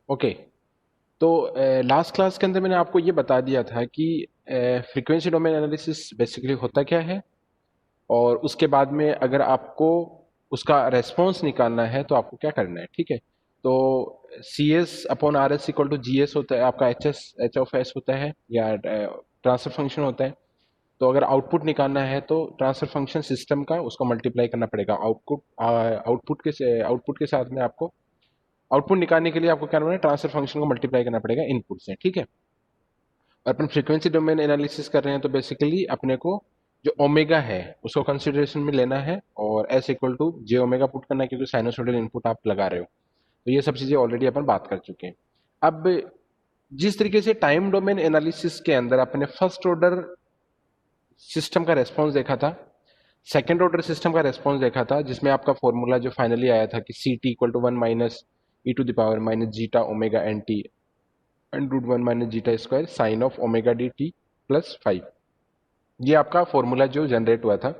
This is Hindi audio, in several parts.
ओके। तो लास्ट क्लास के अंदर मैंने आपको ये बता दिया था कि फ्रीक्वेंसी डोमेन एनालिसिस बेसिकली होता क्या है, और उसके बाद में अगर आपको उसका रेस्पॉन्स निकालना है तो आपको क्या करना है। ठीक है। तो C S upon R S equal to G S होता है, आपका H S H of S होता है, या ट्रांसफर फंक्शन होता है। तो अगर आउटपुट निकालना है तो ट्रांसफर फंक्शन सिस्टम का उसको मल्टीप्लाई करना पड़ेगा आउटपुट आउटपुट के साथ में। आपको आउटपुट निकालने के लिए आपको क्या करना है, ट्रांसफर फंक्शन को मल्टीप्लाई करना पड़ेगा इनपुट से। ठीक है। और अपन फ्रीक्वेंसी डोमेन एनालिसिस कर रहे हैं तो बेसिकली अपने को जो ओमेगा है उसको कंसिडरेशन में लेना है, और S equal to J omega put करना है, क्योंकि साइनोसोडियल इनपुट आप लगा रहे हो। तो ये सब चीजें ऑलरेडी अपन बात कर चुके हैं। अब जिस तरीके से टाइम डोमेन एनालिसिस के अंदर अपने फर्स्ट ऑर्डर सिस्टम का रेस्पॉन्स देखा था, सेकेंड ऑर्डर सिस्टम का रेस्पॉन्स देखा था, जिसमें आपका फॉर्मूला जो फाइनली आया था कि C T equal to one minus E to the power minus zeta omega N T and root one minus zeta square sine of omega D T plus five. ये आपका फॉर्मूला जो जनरेट हुआ था,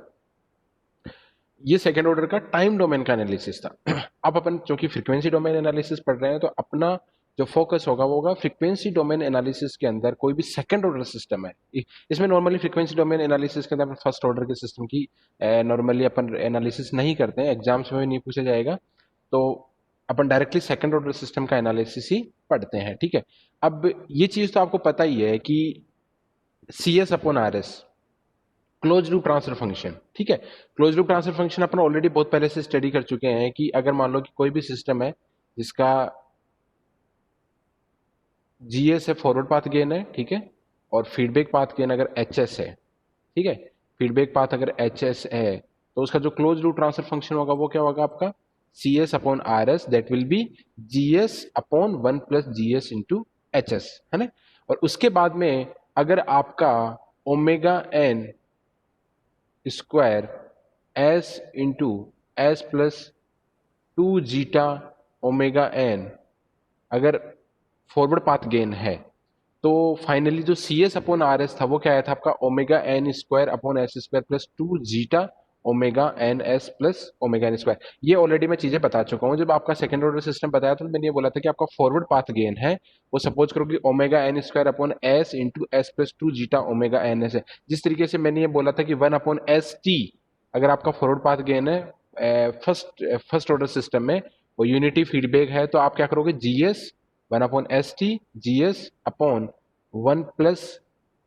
ये सेकेंड ऑर्डर का टाइम डोमेन का एनालिसिस था। अब अपन चूंकि फ्रीक्वेंसी डोमेन एनालिसिस पढ़ रहे हैं तो अपना जो फोकस होगा वो होगा फ्रीक्वेंसी डोमेन एनालिसिस के अंदर कोई भी सेकंड ऑर्डर सिस्टम है। इसमें नॉर्मली फ्रीक्वेंसी डोमेन एनालिसिस के अंदर फर्स्ट ऑर्डर के सिस्टम की नॉर्मली अपन एनालिसिस नहीं करते हैं, एग्जाम्स में भी नहीं पूछा जाएगा। तो अपन डायरेक्टली सेकंड ऑर्डर सिस्टम का एनालिसिस ही पढ़ते हैं। ठीक है। अब ये चीज तो आपको पता ही है कि C S upon R S close loop transfer function. ठीक है। क्लोज लूप ट्रांसफर फंक्शन अपन ऑलरेडी बहुत पहले से स्टडी कर चुके हैं कि अगर मान लो कि कोई भी सिस्टम है जिसका जीएस है, फॉरवर्ड पाथ गेन है। ठीक है। और फीडबैक पाथ गेन अगर एच एस है, ठीक है, फीडबैक पाथ अगर एच एस है, तो उसका जो क्लोज लूप ट्रांसफर फंक्शन होगा वो क्या होगा आपका, C S upon R S that will be G S upon one plus G S into H S, है ना। और उसके बाद में अगर आपका omega N square S into S plus two zeta omega N अगर फॉरवर्ड पाथ गेन है, तो फाइनली जो C S upon R S था वो क्या आया था आपका, omega N square upon S square plus two zeta omega N S plus omega N square. ये ऑलरेडी मैं चीजें बता चुका हूँ। जब आपका सेकंड ऑर्डर सिस्टम बताया था तो मैंने ये बोला था कि आपका फॉरवर्ड पाथ गेन है वो सपोज करो कि omega N square upon S into S plus two zeta omega N S है। जिस तरीके से मैंने ये बोला था कि वन अपॉन एस टी अगर आपका फॉरवर्ड पाथ गेन है फर्स्ट ऑर्डर सिस्टम में, वो यूनिटी फीडबैक है, तो आप क्या करोगे, GS one upon S T G S upon one plus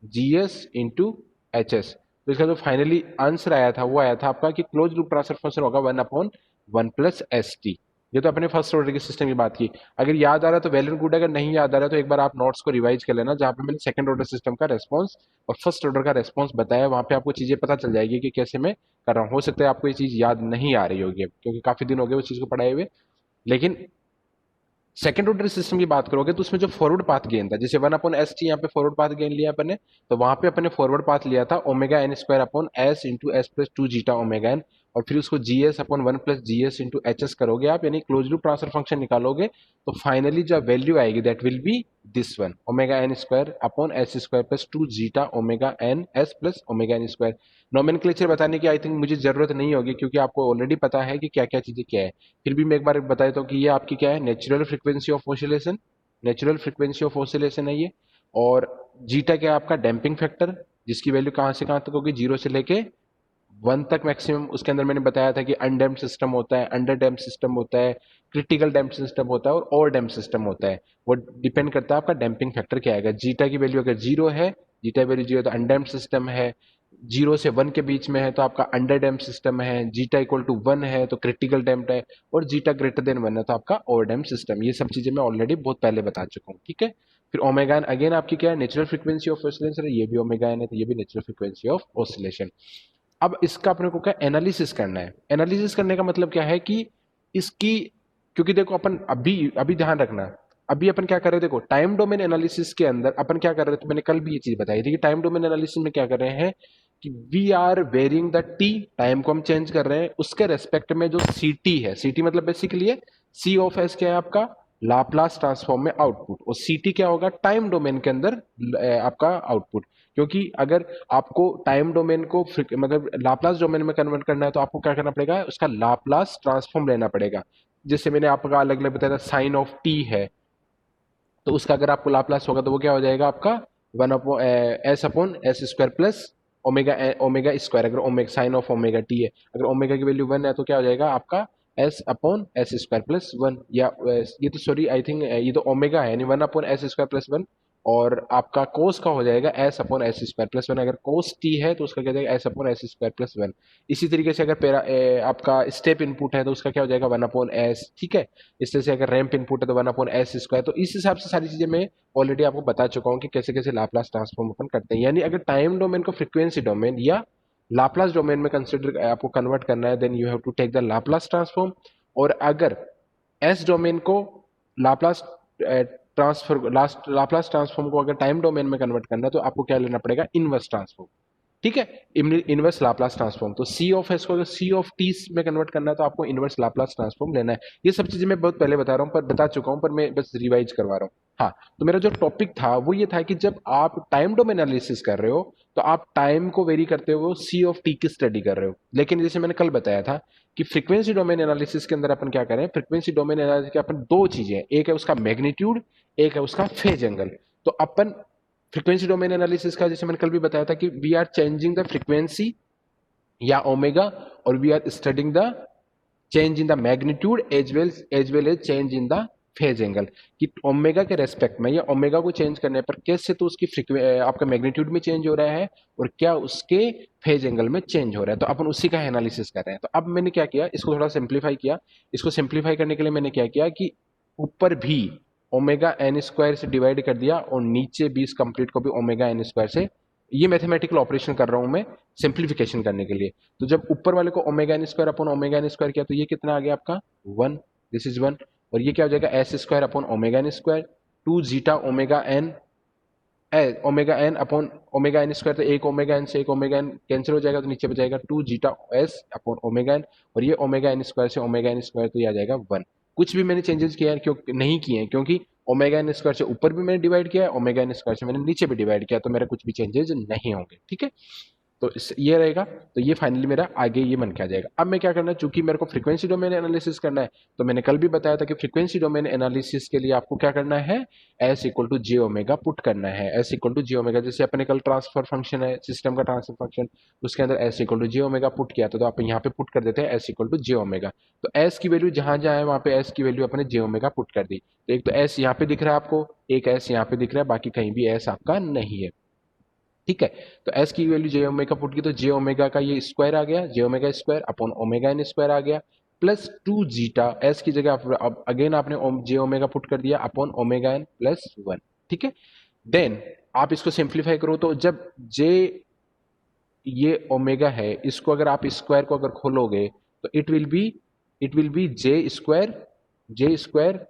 G S into H S. तो इसका जो फाइनली आंसर आया था वो आया था आपका कि क्लोज लूप ट्रांसफर फंक्शन होगा one upon one plus S T. ये तो अपने फर्स्ट ऑर्डर के सिस्टम की बात की। अगर याद आ रहा है तो वेल एंड गुड, अगर नहीं याद आ रहा है तो एक बार आप नोट्स को रिवाइज कर लेना, जहां पे मैंने सेकंड ऑर्डर सिस्टम का रेस्पॉन्स और फर्स्ट ऑर्डर का रेस्पॉन्स बताया, वहां पे आपको चीजें पता चल जाएगी कि कैसे मैं कर रहा हूँ। हो सकता है आपको ये चीज याद नहीं आ रही होगी क्योंकि काफी दिन हो गए उस चीज को पढ़ाए हुए। लेकिन सेकंड ऑर्डर सिस्टम की बात करोगे तो उसमें जो फॉरवर्ड पाथ गेन था, जैसे वन अपॉन एस टी यहाँ पे फॉरवर्ड पाथ गेन लिया अपन ने, तो वहां पे अपन ने फॉरवर्ड पाथ लिया था omega N square upon S into S plus two zeta omega N, और फिर उसको G S upon one plus G S into H S करोगे आप, यानी क्लोज लूप ट्रांसफर फंक्शन निकालोगे, तो फाइनली जो वैल्यू आएगी that will be this one, omega N square upon S square plus two zeta omega N S plus omega N square. Nomenclature बताने की आई थिंक मुझे जरूरत नहीं होगी क्योंकि आपको ऑलरेडी पता है कि क्या क्या चीजें क्या है। फिर भी मैं एक बार बता देता हूँ कि ये आपकी क्या है, natural frequency of oscillation, natural frequency of oscillation है ये। और जीटा क्या है आपका, डैम्पिंग फैक्टर, जिसकी वैल्यू कहाँ से कहाँ तक होगी, जीरो से लेके वन तक मैक्सिमम। उसके अंदर मैंने बताया था कि अनडैम्प्ड सिस्टम होता है, अंडर डैम्प्ड सिस्टम होता है, क्रिटिकल डैम्प्ड सिस्टम होता है और ओवर डैम्प्ड सिस्टम होता है। वो डिपेंड करता है आपका डैम्पिंग फैक्टर क्या आएगा। जीटा की वैल्यू अगर जीरो है, जीटा वैल्यू जीरो तो अनडैम्प्ड सिस्टम है, जीरो से वन के बीच में है तो आपका अंडर डैम्प सिस्टम है, जीटा इक्वल टू वन है तो क्रिटिकल डैम्प है, और जीटा ग्रेटर देन वन है तो आपका ओवर डैम्प सिस्टम। ये सब चीजें मैं ऑलरेडी बहुत पहले बता चुका हूँ। ठीक है। फिर ओमेगा एन अगेन आपकी क्या है, नेचुरल फ्रीक्वेंसी ऑफ ऑसिलेशन है, ये भी ओमेगा एन है तो ये भी नेचुरल फ्रीक्वेंसी ऑफ ऑसिलेशन। अब इसका अपने को क्या एनालिसिस करना है। एनालिसिस करने का मतलब क्या है कि इसकी, क्योंकि देखो अपन अभी अभी ध्यान रखना, अभी अपन क्या कर रहे हैं, देखो टाइम डोमेन एनालिसिस के अंदर अपन क्या कर रहे थे, मैंने कल भी ये चीज बताई थी कि टाइम डोमेन एनालिसिस में क्या कर रहे हैं कि we are varying the T, time को हम चेंज कर रहे हैं, उसके रेस्पेक्ट में जो सी टी है, सी टी मतलब बेसिकली है सी ऑफ एस क्या है आपका, लाप्लास ट्रांसफॉर्म में आउटपुट, और सी टी क्या होगा टाइम डोमेन के अंदर आपका आउटपुट। क्योंकि अगर आपको टाइम डोमेन को मतलब लाप्लास डोमेन में कन्वर्ट करना है तो आपको क्या करना पड़ेगा, उसका लाप्लास ट्रांसफॉर्म लेना पड़ेगा। जैसे मैंने आपका अलग अलग बताया था, साइन ऑफ टी है, तो उसका अगर आपको लाप्लास होगा तो वो क्या हो जाएगा आपका one upon S upon S square plus omega omega square. अगर omega sine of omega T है, अगर ओमेगा की वैल्यू 1 है तो क्या हो जाएगा आपका S upon S square plus 1, या ये तो सॉरी आई थिंक ये तो ओमेगा है, यानी 1 अपॉन एस स्क्वायर प्लस 1। और आपका कोस का हो जाएगा S upon S square plus 1। अगर कोस टी है तो उसका क्या जाएगा S upon S square plus 1। इसी तरीके से अगर आपका स्टेप इनपुट है तो उसका क्या हो जाएगा 1 अपॉन एस। ठीक है, इस तरह से अगर रैंप इनपुट है तो 1 अपॉन एस स्क्वायर। तो इस हिसाब से सारी चीजें मैं ऑलरेडी आपको बता चुका हूँ कि कैसे कैसे लाप्लास ट्रांसफॉर्म अपन करते हैं। यानी अगर टाइम डोमेन को फ्रीक्वेंसी डोमेन या लाप्लास डोमेन में कंसिडर आपको कन्वर्ट करना है, then you have to take the Laplace transform. और अगर एस डोमेन को लाप्लास ट्रांसफर लाप्लास ट्रांसफॉर्म को अगर टाइम डोमेन में कन्वर्ट करना है तो आपको क्या लेना पड़ेगा, इनवर्स ट्रांसफॉर्म। ठीक है, इनवर्स लाप्लास ट्रांसफॉर्म। तो सी ऑफ एस को अगर सी ऑफ टी में कन्वर्ट करना है तो आपको इनवर्स लाप्लास ट्रांसफॉर्म लेना है। ये सब चीजें मैं बहुत पहले बता रहा हूँ, पर बता चुका हूँ, पर मैं बस रिवाइज करवा रहा हूँ। हाँ, तो मेरा जो टॉपिक था वो ये था कि जब आप टाइम डोमेन एनालिसिस कर रहे हो तो आप टाइम को वेरी करते हुए सी ऑफ टी की स्टडी कर रहे हो। लेकिन जैसे मैंने कल बताया था कि फ्रीक्वेंसी डोमेन एनालिसिस के अंदर अपन क्या करें, फ्रीक्वेंसी डोमेन एनालिसिस के अपन दो चीजें हैं, एक है उसका मैग्नीट्यूड, एक है उसका फेज एंगल। तो अपन फ्रीक्वेंसी डोमेन एनालिसिस का जैसे मैंने कल भी बताया था कि we are changing the frequency या ओमेगा, और we are studying the change in the magnitude as well as change in the phase angle. कि ओमेगा के रेस्पेक्ट में या ओमेगा को चेंज करने पर कैसे तो उसकी आपका मैग्नीट्यूड में चेंज हो रहा है और क्या उसके फेज एंगल में चेंज हो रहा है। तो अपन उसी का एनालिसिस कर रहे हैं। तो अब मैंने क्या किया, इसको थोड़ा सिंप्लीफाई किया। इसको सिंप्लीफाई करने के लिए मैंने क्या किया कि ऊपर भी ओमेगा एन स्क्वायर से डिवाइड कर दिया और नीचे भी इस कंप्लीट को भी ओमेगा एन स्क्वायर से। ये मैथमेटिकल ऑपरेशन कर रहा हूं मैं सिंप्लीफिकेशन करने के लिए। तो जब ऊपर वाले को omega N square upon omega N square किया तो ये कितना आ गया आपका 1, दिस इज 1। और ये क्या हो जाएगा S square upon omega N square, 2 zeta omega N upon omega N square. तो एक ओमेगा एन से एक ओमेगा एन कैंसिल हो जाएगा तो नीचे बचाएगा 2 zeta S upon omega N. और ये ओमेगा एन स्क्वायर से ओमेगा एन स्क्वायर तो ये आ जाएगा 1। कुछ भी मैंने चेंजेस किया है क्यों नहीं किए हैं, क्योंकि ओमेगा एन स्क्वायर से ऊपर भी मैंने डिवाइड किया है, ओमेगा एन स्क्वायर से मैंने नीचे भी डिवाइड किया, तो मेरा कुछ भी चेंजेस नहीं होंगे। ठीक है, तो ये रहेगा। तो ये फाइनली मेरा आगे ये बन के आ जाएगा। अब मैं क्या करना है, चूंकि मेरे को फ्रीक्वेंसी डोमेन एनालिसिस करना है तो मैंने कल भी बताया था कि फ्रीक्वेंसी डोमेन एनालिसिस के लिए आपको क्या करना है, S equal to J omega put करना है। S equal to J omega, जैसे अपने कल ट्रांसफर फंक्शन है सिस्टम का ट्रांसफर फंक्शन, उसके अंदर S equal to J omega put किया था, तो आप यहाँ पे पुट कर देते हैं S equal to J omega. तो एस की वैल्यू जहां जहां है वहां पे एस की वैल्यू अपने जे ओमेगा पुट कर दी। तो एक तो एस यहाँ पे दिख रहा है आपको, एक एस यहाँ पे दिख रहा है, बाकी कहीं भी एस आपका नहीं है। ठीक है, तो एस की वैल्यू जे ओमेगा पुट की तो जे ओमेगा का ये स्क्वायर आ गया, J omega square upon omega N square आ गया, प्लस 2 जीटा एस की जगह अब अगेन आपने जे ओमेगा पुट कर दिया अपॉन ओमेगा एन प्लस 1। ठीक है, देन आप इसको सिंप्लीफाई करो तो जब जे ये ओमेगा है इसको अगर आप स्क्वायर को अगर खोलोगे तो it will be J square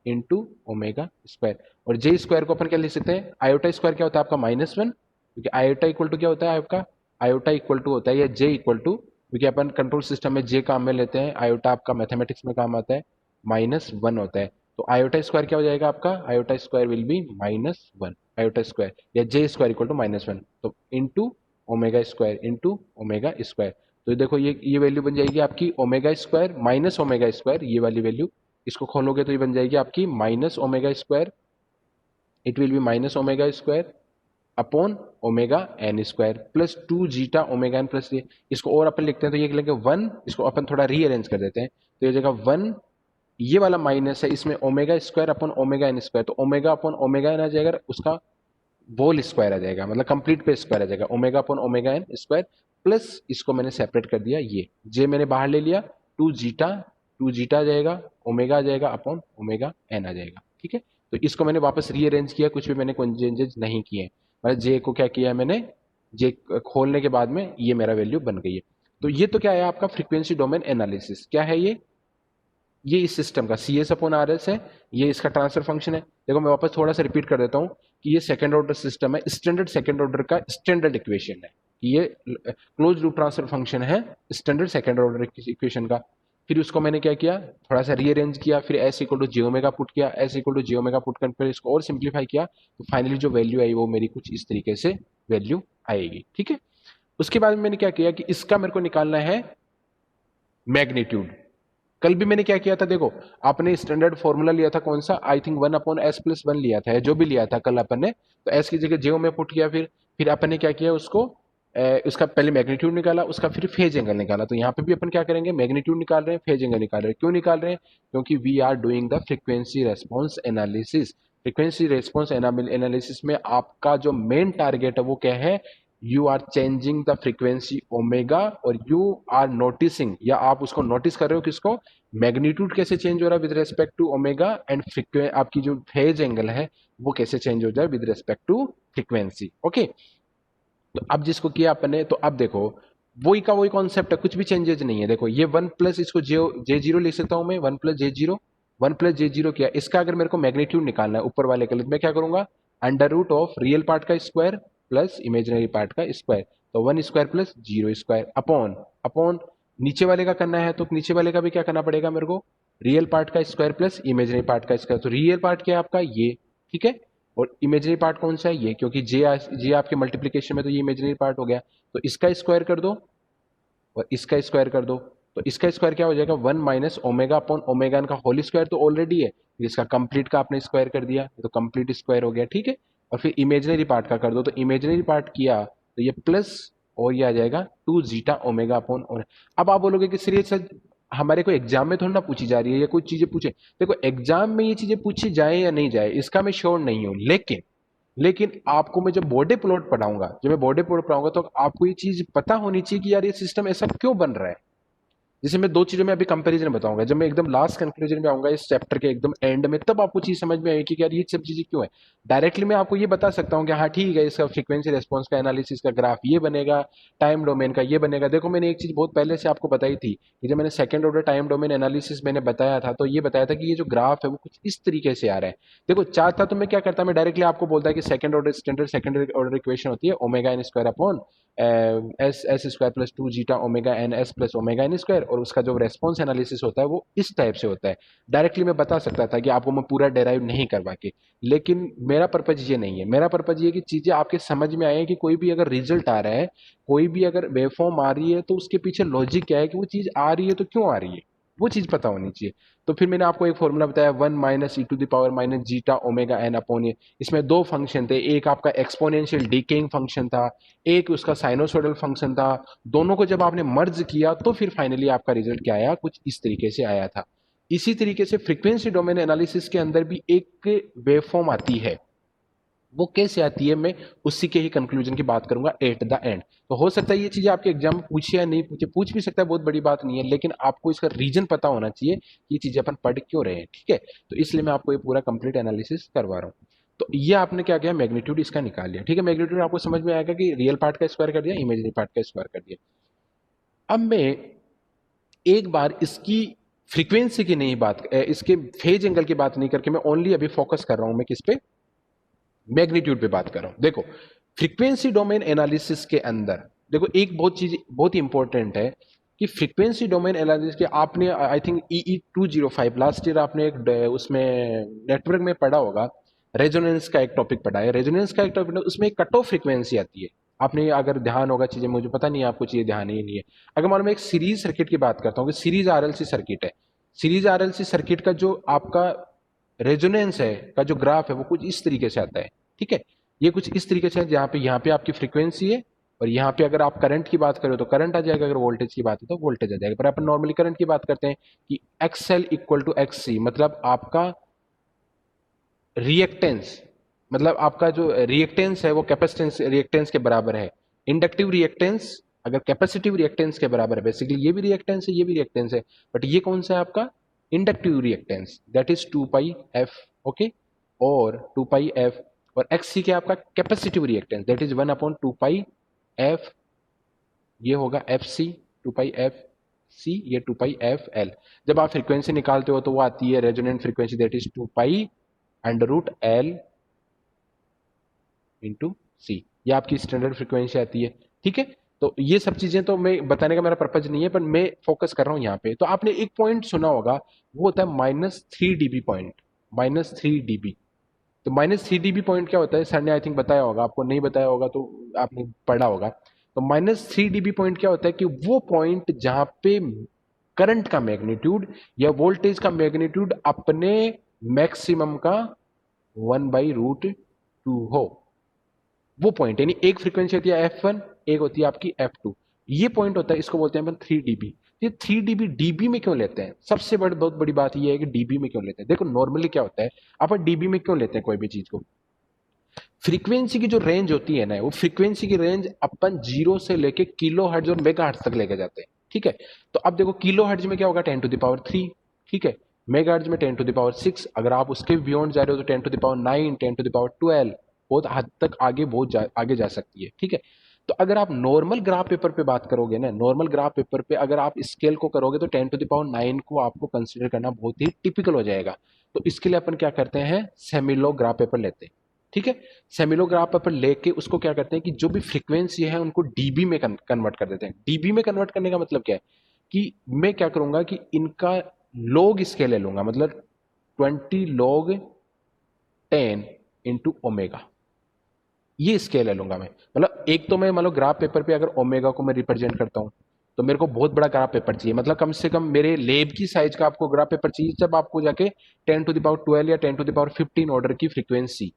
into omega square. और जे स्क्वायर को अपन क्या लिख सकते हैं, आयोटा स्क्वायर क्या होता है आपका -1, क्योंकि आयोटा इक्वल टू क्या होता है आपका, आयोटा इक्वल टू होता है या जे इक्वल टू, क्योंकि अपन कंट्रोल सिस्टम में जे काम में लेते हैं, आयोटा आपका मैथमेटिक्स में काम आता है, -1 होता है। तो आयोटा स्क्वायर क्या हो जाएगा आपका, iota square will be -1, iota square या जे स्क्वायर इक्वल टू -1, तो into omega square into omega square. तो देखो ये वैल्यू बन जाएगी आपकी omega square minus omega square, ये वाली वैल्यू इसको खोलोगे तो ये बन जाएगी आपकी minus omega square, it will be minus omega square upon omega N square plus 2 zeta omega N plus ये। इसको और अपन लिखते हैं तो ये लिखेंगे 1, इसको अपन थोड़ा रीअरेंज कर देते हैं तो ये जगह 1, ये वाला माइनस है इसमें omega square upon omega N square, तो ओमेगा अपॉन ओमेगा एन आ जाएगा, उसका होल स्क्वायर आ जाएगा, मतलब कंप्लीट पे स्क्वायर आ जाएगा, omega upon omega N square plus इसको मैंने सेपरेट कर दिया, ये जे मैंने बाहर ले लिया, 2 जीटा आ जाएगा, ओमेगा आ जाएगा अपॉन ओमेगा एन आ जाएगा। ठीक है, तो इसको मैंने वापस रीअरेंज किया, कुछ भी मैंने चेंजेस नहीं किए, मतलब जे को क्या किया मैंने, जे खोलने के बाद में ये मेरा वैल्यू बन गई है। तो ये तो क्या है आपका फ्रीक्वेंसी डोमेन एनालिसिस, क्या है ये इस सिस्टम का C S upon R S है, ये इसका ट्रांसफर फंक्शन है। देखो मैं वापस थोड़ा सा रिपीट कर देता हूँ कि ये सेकंड ऑर्डर सिस्टम है, स्टैंडर्ड सेकंड ऑर्डर का स्टैंडर्ड इक्वेशन है, ये क्लोज लूप ट्रांसफर फंक्शन है स्टैंडर्ड सेकंड ऑर्डर इक्वेशन का। फिर उसको मैंने क्या किया, थोड़ा सा रीअरेंज किया, फिर S equal to J omega put किया, S equal to J omega put कर फिर इसको और सिंप्लीफाई किया, तो फाइनली जो वैल्यू आई वो मेरी कुछ इस तरीके से वैल्यू आएगी। ठीक है, उसके बाद मैंने क्या किया कि इसका मेरे को निकालना है मैग्नीट्यूड। कल भी मैंने क्या किया था, देखो आपने स्टैंडर्ड फॉर्मूला लिया था कौन सा, आई थिंक 1/s+1 लिया था, जो भी लिया था कल अपन ने, तो एस की जगह जे में पुट किया, फिर अपन ने क्या किया उसको, उसका पहले मैग्नीट्यूड निकाला, उसका फिर फेज एंगल निकाला। तो यहाँ पे भी अपन क्या करेंगे, मैग्नीट्यूड निकाल रहे हैं, फेज एंगल निकाल रहे हैं। क्यों निकाल रहे हैं, क्योंकि we are doing the frequency response analysis. Frequency response analysis में आपका जो मेन टारगेट है वो क्या है, you are changing the frequency omega, और यू आर नोटिसिंग, या आप उसको नोटिस कर रहे हो किसको, मैग्नीट्यूड कैसे चेंज हो रहा है with respect to omega, and आपकी जो फेज एंगल है वो कैसे चेंज हो जाए with respect to frequency. Okay, तो अब जिसको किया अपने, तो अब देखो वही का वही कॉन्सेप्ट है, कुछ भी चेंजेस नहीं है। देखो ये 1 प्लस, इसको जे जीरो लिख सकता हूं मैं, 1 प्लस जे जीरो, 1 प्लस जे जीरो किया, इसका अगर मेरे को मैग्नीट्यूड निकालना है ऊपर वाले के लिए, तो मैं क्या करूंगा, under root of real part का स्क्वायर प्लस इमेजिनरी पार्ट का स्क्वायर, तो 1 square plus zero square upon upon नीचे वाले का करना है, तो नीचे वाले का भी क्या करना पड़ेगा मेरे को, रियल पार्ट का स्क्वायर प्लस इमेजिनरी पार्ट का स्क्वायर। तो रियल पार्ट क्या है आपका ये, ठीक है, और इमेजिनरी पार्ट कौन सा है ये, क्योंकि जे आपके मल्टीप्लीकेशन में, तो ये इमेजिनरी पार्ट हो गया, तो इसका स्क्वायर कर दो और इसका स्क्वायर कर दो, तो इसका स्क्वायर क्या हो जाएगा, 1 - ओमेगा अपॉन ओमेगा का होल स्क्वायर तो ऑलरेडी है, इसका कंप्लीट का आपने स्क्वायर कर दिया, तो कंप्लीट स्क्वायर हो गया, ठीक है। और फिर इमेजिनरी पार्ट का कर दो, तो इमेजिनरी पार्ट किया तो ये प्लस, और ये आ जाएगा 2 जीटा ओमेगा अपॉन। अब आप बोलोगे कि सर ये सर हमारे को एग्जाम में थोड़ा ना पूछी जा रही है, या कुछ चीजें पूछे, देखो एग्जाम में ये चीजें पूछी जाए या नहीं जाए इसका मैं श्योर नहीं हूं, लेकिन आपको मैं जब बॉडी प्लॉट पढ़ाऊंगा, जब मैं बॉडी प्लॉट पढ़ाऊंगा, तो आपको ये चीज पता होनी चाहिए कि यार ये सिस्टम ऐसा क्यों बन रहा है। जैसे मैं दो चीजों में अभी कंपैरिजन बताऊंगा, जब मैं एकदम लास्ट कंक्लूजन में आऊंगा इस चैप्टर के एकदम एंड में, तब आपको चीज समझ में आएगी कि यार ये सब चीजें क्यों है। डायरेक्टली मैं आपको ये बता सकता हूँ कि हाँ ठीक है, इसका फ्रीक्वेंसी रेस्पॉन्स का एनालिसिस का ग्राफ ये बनेगा, टाइम डोमेन का ये बनेगा। देखो मैंने एक चीज बहुत पहले से आपको बताई थी कि जब मैंने second order time domain analysis मैंने बताया था, तो ये बताया था कि ये जो ग्राफ है वो कुछ इस तरीके से आ रहा है। देखो चाहता तो मैं क्या करता, मैं डायरेक्टली आपको बोलता कि second order standard second order equation होती है omega N square upon S square plus 2 zeta omega N S plus omega N square, और उसका जो रेस्पॉन्स एनालिसिस होता है वो इस टाइप से होता है। डायरेक्टली मैं बता सकता था कि आपको मैं पूरा डेराइव नहीं करवा के, लेकिन मेरा पर्पज ये नहीं है। मेरा पर्पज ये कि चीजें आपके समझ में आए कि कोई भी अगर रिजल्ट आ रहा है, कोई भी अगर वेवफॉर्म आ रही है, तो उसके पीछे लॉजिक क्या है कि वो चीज आ रही है तो क्यों आ रही है, वो चीज पता होनी चाहिए। तो फिर मैंने आपको एक फॉर्मूला बताया 1 - e⁻⁻जीटा ओमेगा एन अपॉन ए। इसमें दो फंक्शन थे, एक आपका एक्सपोनेंशियल डीकेइंग फंक्शन था, एक उसका साइनोसोडल फंक्शन था। दोनों को जब आपने मर्ज किया तो फिर फाइनली आपका रिजल्ट क्या आया, कुछ इस तरीके से आया था। इसी तरीके से फ्रीक्वेंसी डोमेन एनालिसिस के अंदर भी एक वेवफॉर्म आती है, वो कैसे आती है मैं उसी के ही कंक्लूजन की बात करूंगा एट द एंड। तो हो सकता है ये चीजें आपके एग्जाम में पूछे या नहीं पूछे, पूछ भी सकता है, बहुत बड़ी बात नहीं है, लेकिन आपको इसका रीजन पता होना चाहिए कि ये चीजें अपन पढ़ क्यों रहे हैं, ठीक है। तो इसलिए मैं आपको ये पूरा कंप्लीट एनालिसिस करवा रहा हूँ। तो ये आपने क्या किया, मैग्नीट्यूड इसका निकाल लिया, ठीक है। मैग्नीट्यूड आपको समझ में आएगा कि रियल पार्ट का स्क्वायर कर दिया, इमेजिनरी पार्ट का स्क्वायर कर दिया। अब मैं एक बार इसकी फ्रीक्वेंसी की नहीं बात, इसके फेज एंगल की बात नहीं करके, मैं ओनली अभी फोकस कर रहा हूं मैं किस पे, मैग्नीट्यूड पे बात कर रहा हूं। देखो फ्रीक्वेंसी डोमेन एनालिसिस के अंदर देखो एक बहुत चीज बहुत ही इंपॉर्टेंट है कि फ्रीक्वेंसी डोमेन एनालिसिस के आपने I think EE 205 last year आपने एक उसमें नेटवर्क में पढ़ा होगा, रेजोनेंस का एक टॉपिक पढ़ा है। रेजोनेंस का एक टॉपिक, उसमें एक कट ऑफ फ्रीक्वेंसी आती है। आपने अगर ध्यान होगा, चीजें मुझे पता नहीं है आपको चीजें ध्यान ही नहीं है। अगर मान लो मैं एक सीरीज सर्किट की बात करता हूँ कि सीरीज आरएलसी सर्किट है, सीरीज आरएलसी सर्किट का जो आपका रेजोनेंस है का जो ग्राफ है वो कुछ इस तरीके से आता है, ठीक है। ये कुछ इस तरीके से है, जहां पे यहाँ पे आपकी फ्रीक्वेंसी है, और यहाँ पे अगर आप करंट की बात करें तो करंट आ जाएगा, अगर वोल्टेज की बात है तो वोल्टेज आ जाएगा। पर अपन नॉर्मली करंट की बात करते हैं कि XL इक्वल टू XC, मतलब आपका रिएक्टेंस, मतलब आपका जो रिएक्टेंस है वो कैपेसिटेंस रिएक्टेंस के बराबर है। इंडक्टिव रिएक्टेंस अगर कैपेसिटिव रिएक्टेंस के बराबर है, बेसिकली ये भी रिएक्टेंस है ये भी रिएक्टेंस है, बट ये कौन सा है आपका inductive reactance, that is 2πf, okay. और 2πf, और XC क्या आपका capacitive reactance, that is 1/2πf, ये होगा FC, 2πf C, ये 2πfL। जब आप फ्रीक्वेंसी निकालते हो तो वो आती है resonant frequency, that is 2π√L into C, ये आपकी स्टैंडर्ड फ्रीक्वेंसी आती है, ठीक है। तो ये सब चीजें तो मैं बताने का मेरा पर्पज नहीं है, पर मैं फोकस कर रहा हूं यहाँ पे। तो आपने एक पॉइंट सुना होगा, वो होता है -3 dB पॉइंट, -3 dB। तो -3 dB पॉइंट क्या होता है, सर ने आई थिंक बताया होगा, आपको नहीं बताया होगा तो आपने पढ़ा होगा। तो -3 dB पॉइंट क्या होता है कि वो पॉइंट जहां पे करंट का मैग्नीट्यूड या वोल्टेज का मैग्नीट्यूड अपने मैक्सिमम का 1/√2 हो, वो पॉइंट। यानी एक फ्रीक्वेंसी होती है F1, एक होती है आपकी F2, ये पॉइंट होता है, इसको बोलते हैं अपन 3 dB। ये 3 dB डीबी में क्यों लेते हैं? सबसे बहुत बड़ी बात ये है कि डीबी में क्यों लेते हैं। देखो नॉर्मली क्या होता है, अपन डीबी में क्यों लेते हैं कोई भी चीज को, फ्रीक्वेंसी की जो रेंज होती है ना, वो फ्रीक्वेंसी की रेंज अपन 0 से लेके किलो हर्ट्ज और मेगा हर्ट्ज तक लेके जाते हैं, ठीक है। तो अब देखो किलो हर्ट्ज में क्या होगा, 10⁻3, ठीक है। मेगा हर्ट्ज में 10⁻6, अगर आप उसके बियॉन्ड जा रहे हो तो 10⁻9, 10⁻12, बहुत हद तक आगे आगे जा सकती है, ठीक है। तो अगर आप नॉर्मल ग्राफ पेपर पे बात करोगे ना, नॉर्मल ग्राफ पेपर पे अगर आप स्केल को करोगे तो 10⁻9 को आपको कंसिडर करना बहुत ही टिपिकल हो जाएगा। तो इसके लिए अपन क्या करते हैं, सेमिलो ग्राफ पेपर लेते हैं, ठीक है। सेमिलोग्राफ पर लेके उसको क्या करते हैं कि जो भी फ्रीक्वेंसी है उनको डीबी में कन्वर्ट कर देते हैं। डीबी में कन्वर्ट करने का मतलब क्या है कि मैं क्या करूंगा कि इनका लॉग स्केल ले लूंगा, मतलब 20 log 10 × ओमेगा, ये स्केल ले लूंगा मैं। मतलब एक तो मैं मतलब ग्राफ पेपर पे अगर ओमेगा को मैं रिप्रेजेंट करता हूं तो मेरे को बहुत बड़ा ग्राफ पेपर चाहिए, मतलब कम से कम मेरे लेब की साइज का आपको ग्राफ पेपर चाहिए, जब आपको जाके 10⁻12 या 10⁻15 ऑर्डर की फ्रीक्वेंसी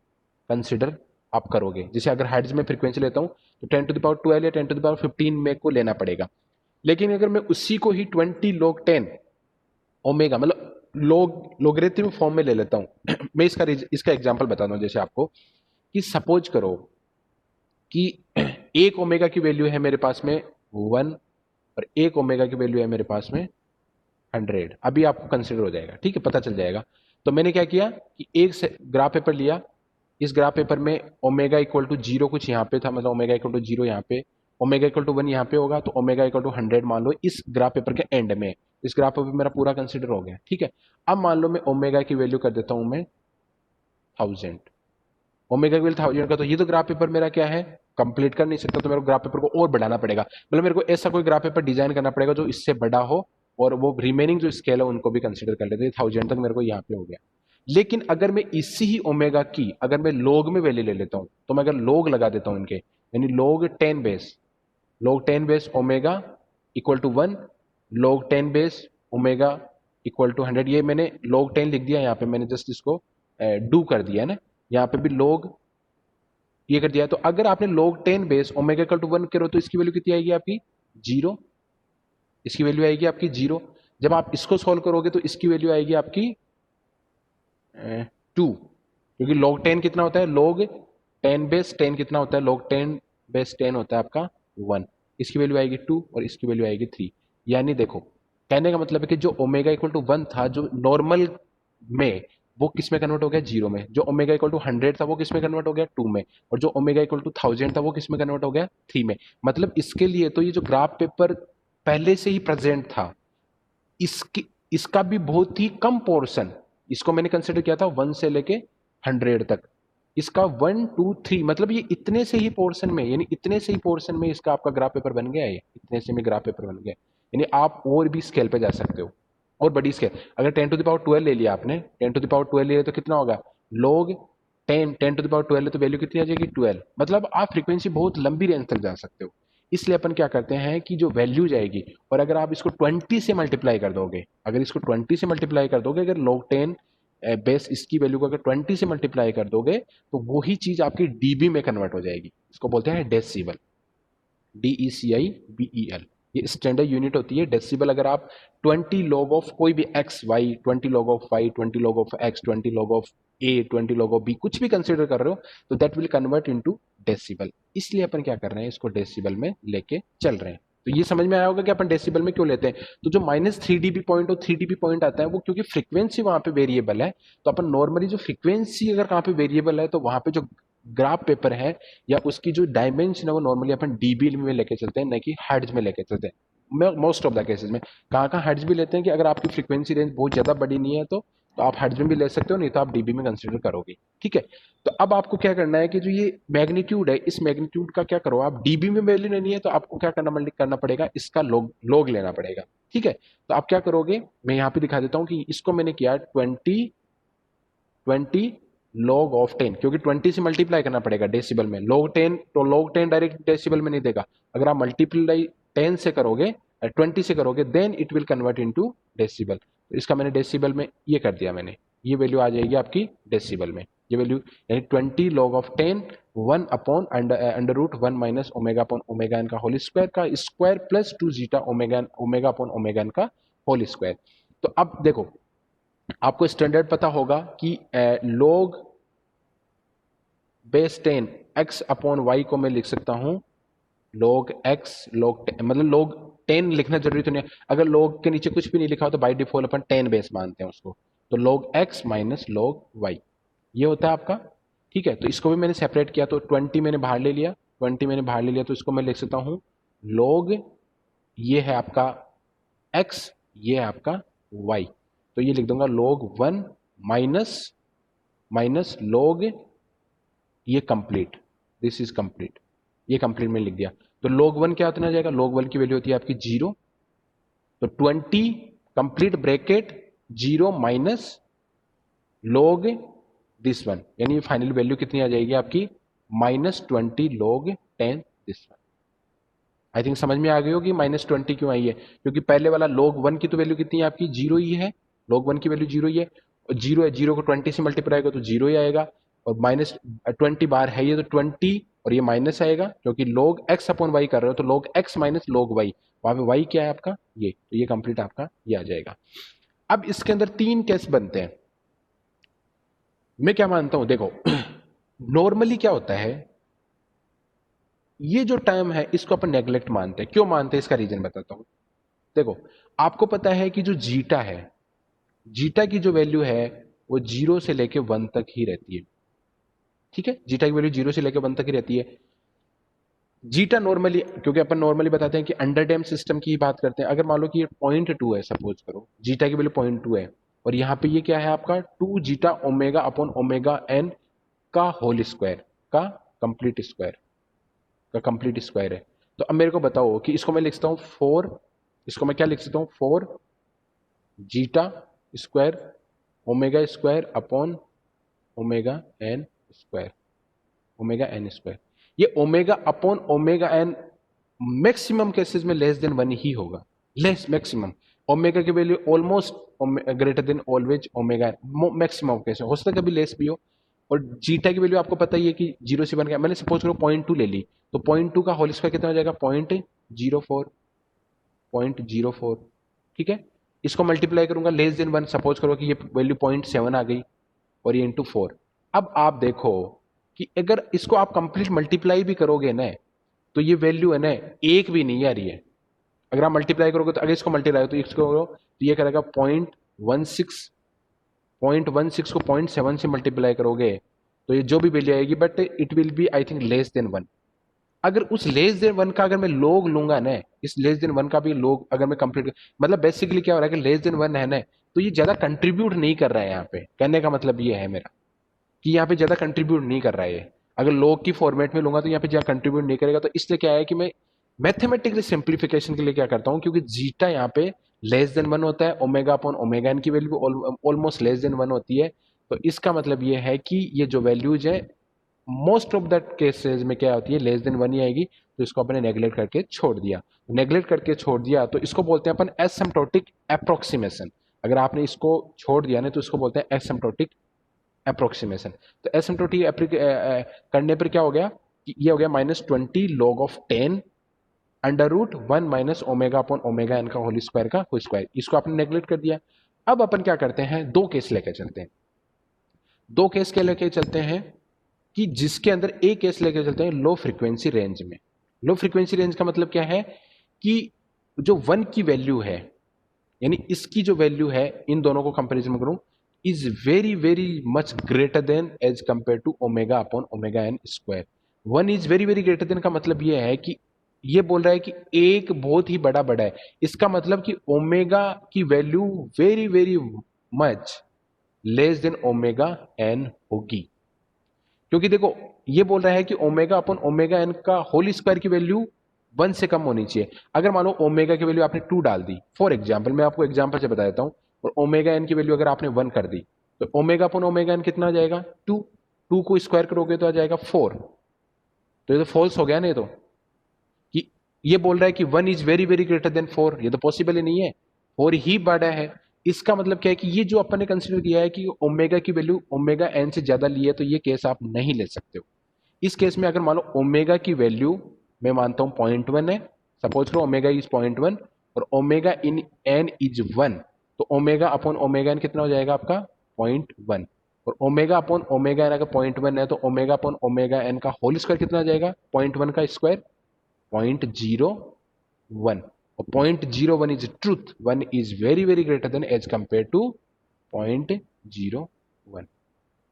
कंसिडर आप करोगे। जैसे अगर हर्ट्ज में फ्रीक्वेंसी लेता हूं तो 10⁻12 या 10⁻15 में को लेना पड़ेगा। लेकिन अगर मैं उसी को ही 20 log 10 ओमेगा, मतलब लोगरिथम फॉर्म में ले लेता हूं मैं इसका एग्जांपल बताता हूं। जैसे आपको कि सपोज करो कि एक ओमेगा की वैल्यू है मेरे पास में 1 और एक ओमेगा की वैल्यू है मेरे पास में 100, अभी आपको कंसिडर हो जाएगा, ठीक है, पता चल जाएगा। तो मैंने क्या किया कि एक से ग्राफ पेपर लिया, इस ग्राफ पेपर में ओमेगा इक्वल टू 0 कुछ यहाँ पे था, मतलब ओमेगा इक्वल टू 0 यहाँ पे, ओमेगा इक्वल टू 1 यहाँ पे होगा, तो ओमेगा इक्वल टू 100 मान लो इस ग्राफ पेपर के एंड में। इस ग्राफ पेपर मेरा पूरा कंसिडर हो गया, ठीक है। अब मान लो मैं ओमेगा की वैल्यू कर देता हूं मैं 1000, ओमेगा की वैल्यू 1000 का, तो ये तो ग्राफ पेपर मेरा क्या है, कंप्लीट कर नहीं सकता, तो मेरे को ग्राफ पेपर को और बढ़ाना पड़ेगा, मतलब मेरे को ऐसा कोई ग्राफ पेपर डिजाइन करना पड़ेगा जो इससे बड़ा हो और वो रिमेनिंग जो स्केल है उनको भी कंसिडर कर लेते हैं। 1000 तक मेरे को यहाँ पे हो गया। लेकिन अगर मैं इसी ही ओमेगा की अगर मैं लोग में वैल्यू ले लेता हूं, तो मैं अगर लोग लगा देता हूं इनके, यानी log 10 base omega equal to 1, log 10 base omega equal to 100, ये मैंने log 10 लिख दिया यहाँ पे, मैंने जस्ट इसको डू कर दिया है ना, यहाँ पे भी log ये कर दिया। तो अगर आपने log 10 base omega equal to 1 करो तो इसकी वैल्यू कितनी आएगी आपकी, 0, इसकी वैल्यू आएगी आपकी 0। जब आप इसको सॉल्व करोगे तो इसकी वैल्यू आएगी आपकी 2, क्योंकि log 10 कितना होता है, log 10 बेस 10 कितना होता है, log 10 बेस 10 होता है आपका 1, इसकी वैल्यू आएगी 2 और इसकी वैल्यू आएगी 3। यानी देखो कहने का मतलब है कि जो ओमेगा इक्वल टू 1 था जो नॉर्मल में, वो किस में कन्वर्ट हो गया, 0 में। जो ओमेगा इक्वल टू 100 था वो किस में कन्वर्ट हो गया, 2 में। और जो ओमेगा इक्वल टू 1000 था वो किस में कन्वर्ट हो गया, 3 में। मतलब इसके लिए तो ये जो ग्राफ पेपर पहले से ही प्रेजेंट था, इसकी इसका भी बहुत ही कम पोर्शन, इसको मैंने कंसिडर किया था 1 से लेके 100 तक, इसका 1 2 3, मतलब ये इतने से ही पोर्शन में, यानी इतने से ही पोर्शन में इसका आपका ग्राफ पेपर बन गया है, इतने से में ग्राफ पेपर बन गया। यानी आप और भी स्केल पे जा सकते हो, और बड़ी स्केल। अगर 10⁻12 ले लिया आपने, 10⁻12 ले लिया तो कितना होगा, लोग 10 10⁻12 तो वैल्यू कितनी आ जाएगी, 12। मतलब आप फ्रीक्वेंसी बहुत लंबी रेंज तक जा सकते हो। इसलिए अपन क्या करते हैं कि जो वैल्यू जाएगी, और अगर आप इसको 20 से मल्टीप्लाई कर दोगे, अगर इसको 20 से मल्टीप्लाई कर दोगे, अगर log 10 बेस इसकी वैल्यू को अगर 20 से मल्टीप्लाई कर दोगे तो वही चीज आपकी डीबी में कन्वर्ट हो जाएगी। इसको बोलते हैं डेसिबल, DECIBEL, ये स्टैंडर्ड यूनिट होती है डेसिबल। अगर आप 20 log ऑफ कोई भी x y, 20 log of y, 20 log of x, 20 log of a, 20 log of b, कुछ भी कंसिडर कर रहे हो तो that will convert into decibel. इसलिए अपन क्या कर रहे हैं, इसको डेसिबल में लेके चल रहे हैं। तो ये समझ में आया होगा कि अपन डेसिबल में क्यों लेते हैं। तो जो -3 dB पॉइंट और 3 dB पॉइंट आता है वो क्योंकि फ्रीक्वेंसी वहां पे वेरिएबल है। तो अपन नॉर्मली जो फ्रीक्वेंसी अगर कहाँ पे वेरिएबल है तो वहां पे जो ग्राफ पेपर है या उसकी जो डायमेंशन है वो नॉर्मली अपन डीबी में लेके चलते हैं, न कि हर्ट्ज में लेके चलते हैं। मोस्ट ऑफ द केसेस में कहाँ कहाँ हर्ट्ज भी लेते हैं कि अगर आपकी फ्रीक्वेंसी रेंज बहुत ज्यादा बड़ी नहीं है तो आप हर्ट्ज में भी ले सकते हो, नहीं तो आप डीबी में कंसिडर करोगे, ठीक है। तो अब आपको क्या करना है कि जो ये मैग्नीट्यूड है, इस मैग्नीट्यूड का क्या करो, आप डीबी में वैल्यू लेनी है तो आपको क्या करना पड़ेगा, इसका लोग लेना पड़ेगा, ठीक है। तो आप क्या करोगे, मैं यहाँ पे दिखा देता हूँ कि इसको मैंने किया 20 log ऑफ 10, क्योंकि 20 से मल्टीप्लाई करना पड़ेगा डेसिबल में। log 10 तो log 10 डायरेक्ट डेसिबल में नहीं देगा, अगर आप मल्टीप्लाई 10 से करोगे, 20 से करोगे then it will convert into decibel. तो इसका मैंने डेसिबल में ये कर दिया, मैंने ये वैल्यू आ जाएगी आपकी डेसिबल में, ये वैल्यू यानी 20 log of 10 1 upon under root 1 minus omega upon omega n का होल स्क्वायर का square plus 2 zeta omega omega upon omega n का होल स्क्वायर। तो अब देखो आपको स्टैंडर्ड पता होगा कि log बेस 10 x अपॉन वाई को मैं लिख सकता हूं log x log 10, मतलब log 10 लिखना जरूरी तो नहीं है, अगर log के नीचे कुछ भी नहीं लिखा हो तो बाय डिफॉल्ट अपन 10 बेस मानते हैं उसको, तो log x minus log y ये होता है आपका। ठीक है, तो इसको भी मैंने सेपरेट किया, तो 20 मैंने बाहर ले लिया, 20 मैंने बाहर ले लिया, तो इसको मैं लिख सकता हूं log ये है आपका x, ये है आपका y, तो ये लिख दूंगा log 1 माइनस माइनस log ये कंप्लीट, दिस इज कंप्लीट, ये कंप्लीट में लिख दिया। तो log 1 क्या होता जाएगा, log 1 की वैल्यू होती है आपकी 0, तो 20 complete bracket 0 minus log this one, यानी फाइनल वैल्यू कितनी आ जाएगी आपकी -20 log 10 this one. I think समझ में आ गई होगी -20 क्यों आई है, क्योंकि पहले वाला log 1 की तो वैल्यू कितनी है आपकी 0 ही है, log 1 की वैल्यू 0 ही है, और 0 है, 0 को 20 से मल्टीप्लाई करो तो 0 ही आएगा, और -20 बार है ये तो 20 और ये माइनस आएगा, क्योंकि log x अपॉन y कर रहे हो तो log x minus log y, वहां पे y क्या है आपका ये, तो ये कंप्लीट आपका ये आ जाएगा। अब इसके अंदर 3 केस बनते हैं, मैं क्या मानता हूं देखो नॉर्मली क्या होता है, ये जो टर्म है इसको अपन नेग्लेक्ट मानते हैं, क्यों मानते हैं इसका रीजन बताता हूं। देखो आपको पता है कि जो जीटा है, जीटा की जो वैल्यू है वो 0 से लेके 1 तक ही रहती है। ठीक है, जीटा की वैल्यू 0 से लेके 1 तक ही रहती है। जीटा नॉर्मली, क्योंकि अपन नॉर्मली बताते हैं कि अंडर डैम सिस्टम की ही बात करते हैं, अगर मान लो कि ये 0.2 है, सपोज करो जीटा की वैल्यू 0.2 है, और यहां पे ये क्या है आपका 2 zeta omega upon omega n का होल स्क्वायर का कंप्लीट स्क्वायर का कंप्लीट स्क्वायर है। तो अब मेरे को बताओ कि इसको मैं लिख सकता हूं 4, इसको मैं क्या लिख सकता हूं 4 zeta square omega square upon omega N square, omega N square. ये omega upon omega N maximum cases में लेस देन 1 ही होगा, लेस मैक्सिमम, ओमेगा की value almost greater than always omega N, maximum case हो सकता है कभी लेस भी हो। और जीटा की वैल्यू आपको पता ही है कि 0 से 1 का, मैंने सपोज करो 0.2 ले ली, तो 0.2 का होल स्क्वायर कितना हो जाएगा 0.04, 0.04। ठीक है, इसको मल्टीप्लाई करूंगा लेस देन 1, सपोज करो कि ये वैल्यू 0.7 आ गई और ये इंटू 4। अब आप देखो कि अगर इसको आप कंप्लीट मल्टीप्लाई भी करोगे ना, तो ये वैल्यू है ना एक भी नहीं आ रही है, अगर आप मल्टीप्लाई करोगे तो अगर इसको मल्टीप्लाई तो इसको करो तो ये करेगा 0.16, 0.16 को 0.7 से मल्टीप्लाई करोगे तो ये जो भी वैल्यू आएगी, but it will be I think less than 1। अगर उस लेस देन 1 का अगर मैं लोग लूंगा ना, इस लेस देन 1 का भी लोग अगर मैं कंप्लीट, मतलब बेसिकली क्या हो रहा है कि लेस देन 1 है ना, तो ये ज्यादा कंट्रीब्यूट नहीं कर रहा है यहाँ पे, कहने का मतलब ये है मेरा कि यहाँ पे ज्यादा कंट्रीब्यूट नहीं कर रहा है ये। अगर लोग की फॉर्मेट में लूंगा तो यहाँ पे ज्यादा कंट्रीब्यूट नहीं करेगा, तो इसलिए क्या है कि मैं मैथमेटिकली सिंप्लीफिकेशन के लिए क्या करता हूँ, क्योंकि जीटा यहाँ पे लेस देन 1 होता है, ओमेगा अपॉन ओमेगा एन की वैल्यू ऑलमोस्ट लेस देन 1 होती है, तो इसका मतलब ये है कि ये जो वैल्यूज है मोस्ट ऑफ द केसेस में क्या होती है लेस देन 1 ही आएगी, तो इसको अपने नेग्लेक्ट करके छोड़ दिया, नेग्लेक्ट करके छोड़ दिया तो इसको बोलते हैं अपन एसिम्प्टोटिक अप्रोक्सीमेशन। अगर आपने इसको छोड़ दिया ना तो इसको बोलते हैं एसिम्प्टोटिक अप्रोक्सीमेशन। तो एसिम्प्टोटिक करने पर क्या हो गया कि ये हो गया -20 log of 10 under root 1 minus omega upon omega n का होल स्क्वायर का होल स्क्वायर, इसको आपने नेग्लेक्ट कर दिया। अब अपन क्या करते हैं, दो केस लेके चलते हैं, दो केस के लेके चलते हैं कि जिसके अंदर एक केस लेके चलते हैं लो फ्रीक्वेंसी रेंज में। लो फ्रीक्वेंसी रेंज का मतलब क्या है कि जो 1 की वैल्यू है, यानी इसकी जो वैल्यू है इन दोनों को कंपैरिजन करूं, is very very much greater than as compare to omega upon omega N square. 1 is very very greater than का मतलब यह है कि ये बोल रहा है कि एक बहुत ही बड़ा बड़ा है, इसका मतलब कि ओमेगा की value very very much less than omega n होगी, क्योंकि देखो ये बोल रहा है कि ओमेगा अपॉन ओमेगा एन का होल स्क्वायर की वैल्यू 1 से कम होनी चाहिए। अगर मान लो ओमेगा की वैल्यू आपने 2 डाल दी, फॉर एग्जाम्पल मैं आपको एग्जाम्पल से बता देता हूं, और ओमेगा एन की वैल्यू अगर आपने 1 कर दी, तो ओमेगा अपॉन ओमेगा एन कितना आ जाएगा 2, 2 को स्क्वायर करोगे तो आ जाएगा 4, तो ये तो फॉल्स हो गया ना, ये तो कि ये बोल रहा है कि 1 is very very greater then 4, ये तो पॉसिबल ही नहीं है, 4 ही बड़ा है। इसका मतलब क्या है कि ये जो अपन ने कंसिडर किया है कि ओमेगा की वैल्यू ओमेगा एन से ज्यादा ली है, तो ये केस आप नहीं ले सकते हो। इस केस में अगर मान लो ओमेगा की वैल्यू मैं मानता हूं 0.1 है, सपोज करो ओमेगा इज 0.1 और ओमेगा इन एन इज 1, तो ओमेगा अपॉन ओमेगा एन कितना हो जाएगा आपका 0.1, और ओमेगा अपॉन ओमेगा एन अगर 0.1 है तो ओमेगा अपॉन ओमेगा एन का होल स्क्वायर कितना हो जाएगा 0.1 का स्क्वायर 0.01, और 0.01 is truth, 1 is very very greater than as compare to 0.01।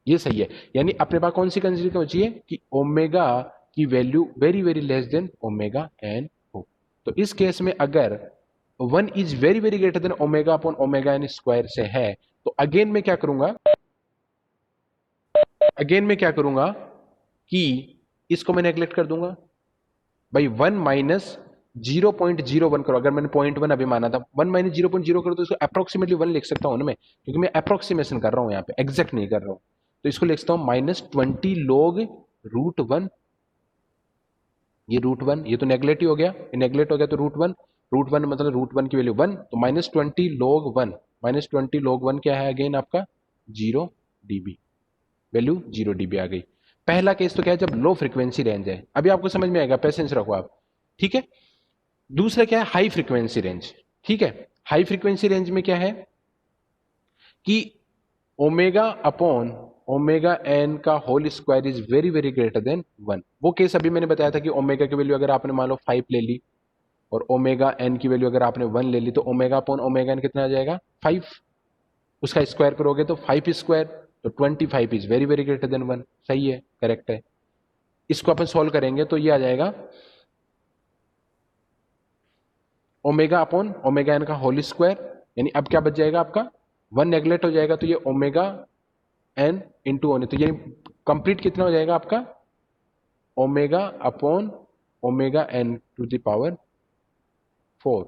ये सही है, यानी अपने पास कौन सी कंसिडर होनी चाहिए कि ओमेगा की value very very less than omega n हो। तो इस केस में अगर 1 is very very greater than omega upon omega N square से है, तो अगेन मैं क्या करूंगा, कि इसको मैं नेग्लेक्ट कर दूंगा भाई, 1 माइनस 0.01 करो, अगर मैंने 0.1 अभी माना था, 1 माइनस 0.0 करो तो इसको अप्रोक्सीमेटली 1 लिख सकता हूं ना मैं, क्योंकि मैं अप्रोक्सीमेशन कर रहा हूं यहाँ पे, एग्जैक्ट नहीं कर रहा हूं। तो इसको लिख सकता हूं -20 log √1, ये √1, ये तो नेग्लेक्ट ही हो गया, ये नेग्लेक्ट हो गया तो √1 मतलब √1 की वैल्यू 1, तो -20 log 1, -20 log 1 क्या है अगेन आपका 0 dB, वैल्यू 0 dB आ गई। पहला केस तो क्या है जब लो फ्रीक्वेंसी रेंज है, अभी आपको समझ में आएगा, पेशेंस रखो आप, ठीक है। दूसरा क्या है हाई फ्रीक्वेंसी रेंज, ठीक है। हाई फ्रीक्वेंसी रेंज में क्या है कि ओमेगा अपॉन ओमेगा एन का whole square is very very greater than 1। वो केस अभी मैंने बताया था कि ओमेगा की वैल्यू अगर आपने मान लो 5 ले ली और ओमेगा एन की वैल्यू अगर आपने 1 ले ली, तो ओमेगा अपॉन ओमेगा एन कितना आ जाएगा 5, उसका स्क्वायर करोगे तो 5 स्क्वायर, तो 25 is very very greater than 1, सही है, करेक्ट है। इसको अपन सॉल्व करेंगे तो ये आ जाएगा ओमेगा अपॉन ओमेगा एन का होल स्क्वायर, यानी अब क्या बच जाएगा आपका 1 नेग्लेक्ट हो जाएगा, तो ये ओमेगा एन इंटू होने, तो यानी कंप्लीट कितना हो जाएगा आपका omega upon omega n to the power 4,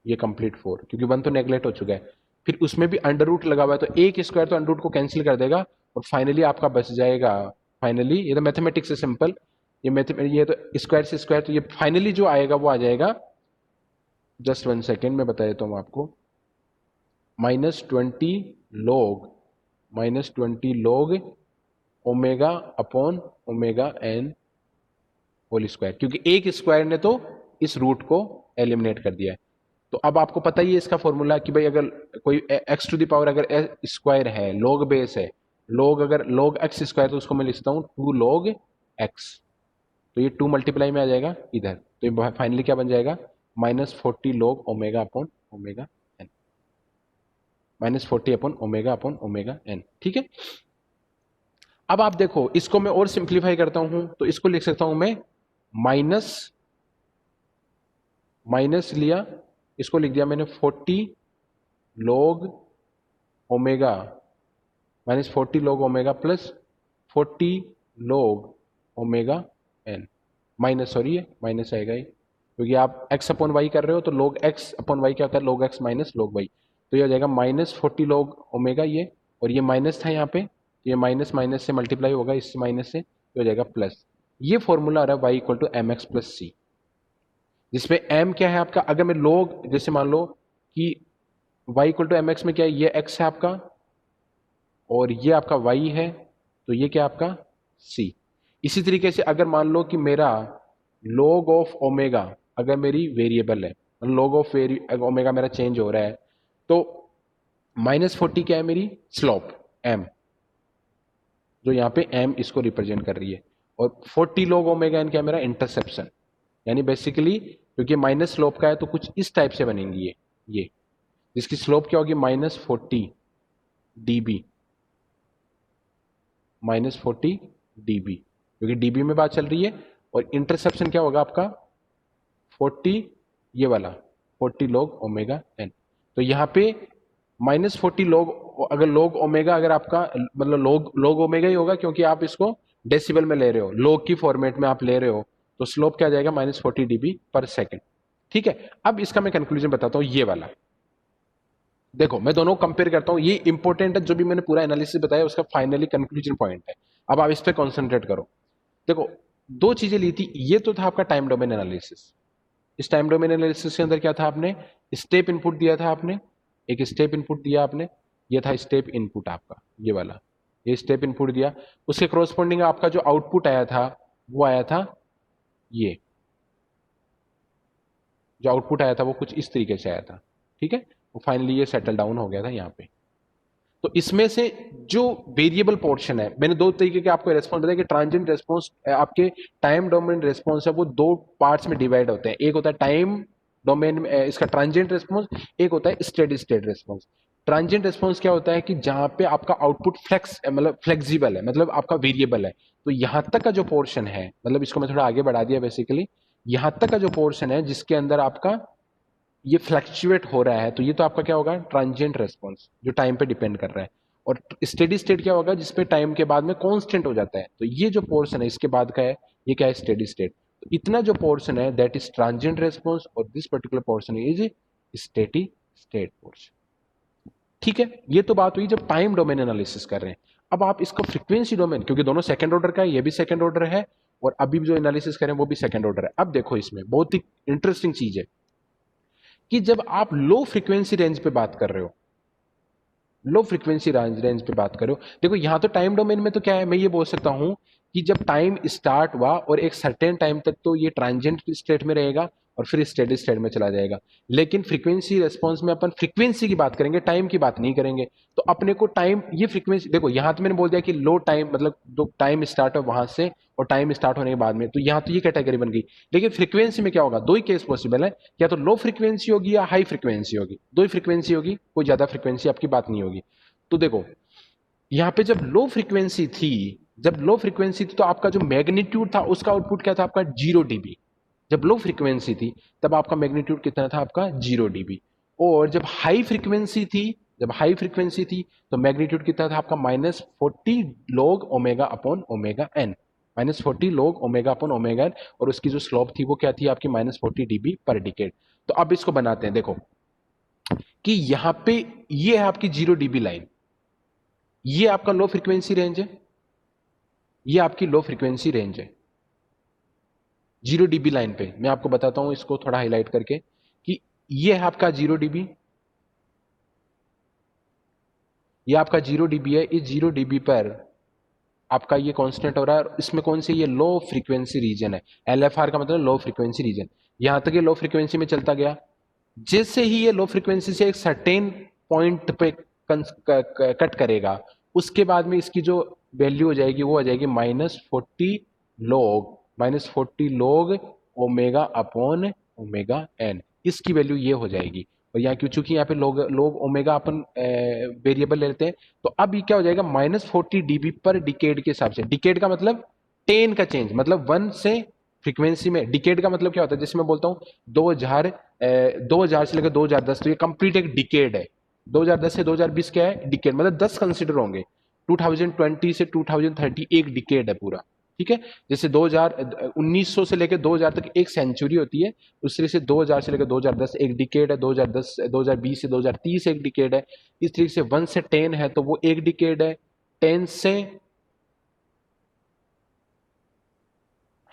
ये कंप्लीट 4, क्योंकि 1 तो नेग्लेक्ट हो चुका है। फिर उसमें भी अंडर रूट लगा हुआ है, तो एक स्क्वायर तो अंडर रूट को कैंसिल कर देगा, और फाइनली आपका बच जाएगा, फाइनली ये तो मैथमेटिक्स से सिंपल, ये तो स्क्वायर से स्क्वायर, तो ये फाइनली जो आएगा वो आ जाएगा, जस्ट 1 सेकेंड में बता देता हूं आपको, -20 log -20 log omega upon omega n whole square, क्योंकि एक स्क्वायर ने तो इस रूट को एलिमिनेट कर दिया है। तो अब आपको पता ही है इसका फॉर्मूला कि भाई अगर कोई एक्स टू द पावर अगर स्क्वायर है, log बेस है, अगर log x स्क्वायर, तो उसको मैं लिखता हूं 2 log x, तो ये 2 मल्टीप्लाई में आ जाएगा इधर, तो ये फाइनली क्या बन जाएगा -40 log omega upon omega n, -40 upon omega n, ठीक है। अब आप देखो इसको मैं और सिंप्लीफाई करता हूं, तो इसको लिख सकता हूं मैं माइनस माइनस लिया, इसको लिख दिया मैंने 40 log omega -40 log omega plus 40 log omega n, minus, sorry ये माइनस आएगा ही, क्योंकि आप x अपॉन वाई कर रहे हो, तो log x अपॉन वाई क्या होता है log x minus log y, तो ये हो जाएगा -40 log ओमेगा, ये और ये माइनस था यहाँ पे, तो ये माइनस माइनस से मल्टीप्लाई होगा, इससे माइनस से हो जाएगा प्लस। ये फॉर्मूला आ रहा है y equal to M X plus C, जिसमें m क्या है आपका, अगर मैं log जैसे मान लो कि y equal to M x में क्या है, ये x है आपका और ये आपका y है, तो ये क्या आपका c। इसी तरीके से अगर मान लो कि मेरा log ऑफ ओमेगा अगर मेरी वेरिएबल है, log ऑफ ओमेगा मेरा चेंज हो रहा है, तो -40 क्या है मेरी स्लोप m, जो यहाँ पे m इसको रिप्रेजेंट कर रही है, और 40 log ओमेगा एन क्या है मेरा इंटरसेप्शन, यानी बेसिकली क्योंकि माइनस स्लोप का है तो कुछ इस टाइप से बनेंगी ये जिसकी स्लोप क्या होगी -40 dB, -40 dB, क्योंकि dB में बात चल रही है, और इंटरसेप्शन क्या होगा आपका 40, ये वाला 40 log ओमेगा एन, तो यहाँ पे -40 log, अगर log ओमेगा अगर आपका मतलब log ओमेगा ही होगा, क्योंकि आप इसको डेसिबल में ले रहे हो, log की फॉर्मेट में आप ले रहे हो, तो स्लोप क्या आ जाएगा -40 dB पर सेकेंड, ठीक है। अब इसका मैं कंक्लूजन बताता हूं, ये वाला देखो मैं दोनों कंपेयर करता हूं, ये इंपॉर्टेंट है, जो भी मैंने पूरा एनालिसिस बताया उसका फाइनली कंक्लूजन पॉइंट है। अब आप इस पे कॉन्सेंट्रेट करो। देखो दो चीजें ली थी, ये तो था आपका टाइम डोमेन एनालिसिस, इस टाइम डोमेन एनालिसिस के अंदर क्या था, आपने स्टेप इनपुट दिया था, आपने एक स्टेप इनपुट दिया आपने, ये था स्टेप इनपुट आपका, ये वाला, ये स्टेप इनपुट दिया। उसके क्रोस्पोंडिंग आपका जो आउटपुट आया था वो आया था, ये जो आउटपुट आया था वो कुछ इस तरीके से आया था, ठीक है। वो फाइनली ये सेटल डाउन हो गया था यहाँ पे। तो इसमें से जो वेरिएबल पोर्शन है, मैंने दो तरीके के आपको रेस्पॉन्स बताया कि ट्रांजिएंट रेस्पॉन्स, आपके टाइम डोमेन रेस्पॉन्स है वो दो पार्ट्स में डिवाइड होते हैं। एक होता है टाइम डोमेन में इसका ट्रांजिएंट रेस्पॉन्स, एक होता है steady state response. Transient response क्या होता है कि जहां पे आपका आउटपुट फ्लेक्स मतलब फ्लेक्सिबल है, मतलब आपका वेरिएबल है। तो यहां तक का जो पोर्शन है, मतलब इसको मैं थोड़ा आगे बढ़ा दिया बेसिकली, यहां तक का जो पोर्शन है जिसके अंदर आपका ये फ्लक्चुएट हो रहा है, तो ये तो आपका क्या होगा, ट्रांजिएंट रेस्पॉन्स, जो टाइम पे डिपेंड कर रहा है। और स्टेडी स्टेट क्या होगा, जिसपे टाइम के बाद में कांस्टेंट हो जाता है। तो ये जो पोर्शन है इसके बाद का है, ये क्या है, स्टेडी स्टेट। तो इतना जो पोर्शन है दैट इज ट्रांजिएंट रेस्पॉन्स, और this particular portion is steady state portion, ठीक है। ये तो बात हुई जब टाइम डोमेन एनालिसिस कर रहे हैं। अब आप इसको फ्रीक्वेंसी डोमेन, क्योंकि दोनों सेकंड ऑर्डर का है, ये भी सेकंड ऑर्डर है और अभी जो एनालिसिस करें वो भी सेकंड ऑर्डर है। अब देखो इसमें बहुत ही इंटरेस्टिंग चीज है कि जब आप लो फ्रीक्वेंसी रेंज पे बात कर रहे हो, लो फ्रीक्वेंसी रेंज पे बात करो, देखो यहां तो टाइम डोमेन में तो क्या है, मैं ये बोल सकता हूं कि जब टाइम स्टार्ट हुआ और एक सर्टेन टाइम तक तो ये ट्रांजिएंट स्टेट में रहेगा और फिर स्टेडी स्टेट में चला जाएगा। लेकिन फ्रीक्वेंसी रेस्पॉन्स में अपन फ्रीक्वेंसी की बात करेंगे, टाइम की बात नहीं करेंगे। तो अपने को टाइम, ये फ्रीक्वेंसी देखो, यहां तो मैंने बोल दिया कि लो टाइम मतलब जो टाइम स्टार्ट है वहां से और टाइम स्टार्ट होने के बाद में, तो यहां तो ये कैटेगरी बन गई। लेकिन फ्रीक्वेंसी में क्या होगा, दो ही केस पॉसिबल है, या तो लो फ्रीक्वेंसी होगी या हाई फ्रीक्वेंसी होगी, दो ही फ्रीक्वेंसी होगी, कोई ज्यादा फ्रीक्वेंसी आपकी बात नहीं होगी। तो देखो यहां पे जब लो फ्रीक्वेंसी थी, जब लो फ्रीक्वेंसी थी तो आपका जो मैग्नीट्यूड था उसका आउटपुट क्या था, आपका 0 dB। जब लो फ्रीक्वेंसी थी तब आपका मैग्नीट्यूड कितना था, आपका 0 dB। और जब हाई फ्रीक्वेंसी थी, जब हाई फ्रीक्वेंसी थी तो मैग्नीट्यूड कितना था आपका, -40 log omega upon omega n, -40 log omega upon omega N. और उसकी जो स्लोप थी वो क्या थी आपकी, -40 dB पर डिकेड। तो अब इसको बनाते हैं, देखो कि यहां पे ये है आपकी 0 dB लाइन, ये आपका लो फ्रीक्वेंसी रेंज है, ये आपकी लो फ्रीक्वेंसी रेंज है। 0 dB लाइन पे मैं आपको बताता हूं इसको थोड़ा हाईलाइट करके कि ये है आपका 0 dB, ये आपका 0 dB है। इस 0 dB पर आपका ये कांस्टेंट हो रहा है, और इसमें कौन सी, ये लो फ्रीक्वेंसी रीजन है। LFR का मतलब लो फ्रीक्वेंसी रीजन। यहां तक ये लो फ्रीक्वेंसी में चलता गया, जैसे ही ये लो फ्रीक्वेंसी से एक सर्टेन पॉइंट पे कट करेगा, उसके बाद में इसकी जो वैल्यू हो जाएगी वो आ जाएगी -40 log omega upon omega n, इसकी वैल्यू ये हो जाएगी। और यहाँ क्यों, चूंकि यहाँ पे लोग लोग ओमेगा अपन वेरिएबल लेते हैं, तो अब ये क्या हो जाएगा, -40 dB पर डिकेड के हिसाब से। डिकेड का मतलब 10 का चेंज, मतलब 1 से फ्रीक्वेंसी में। डिकेड का मतलब क्या होता है, जैसे मैं बोलता हूँ 2000 से लेकर 2010, तो ये कंप्लीट एक डिकेड है। 2010 से 2020 क्या है, डिकेड, मतलब 10 कंसिडर होंगे। 2020 से 2030 एक डिकेड है पूरा, ठीक है। जैसे 1900 से लेकर 2000 तक एक सेंचुरी होती है, उस तरह से 2000 से लेकर 2010 एक डिकेड है, 2020 से 2030 एक डिकेड है। इस तरीके से 1 से 10 है तो वो एक डिकेड है, 10 से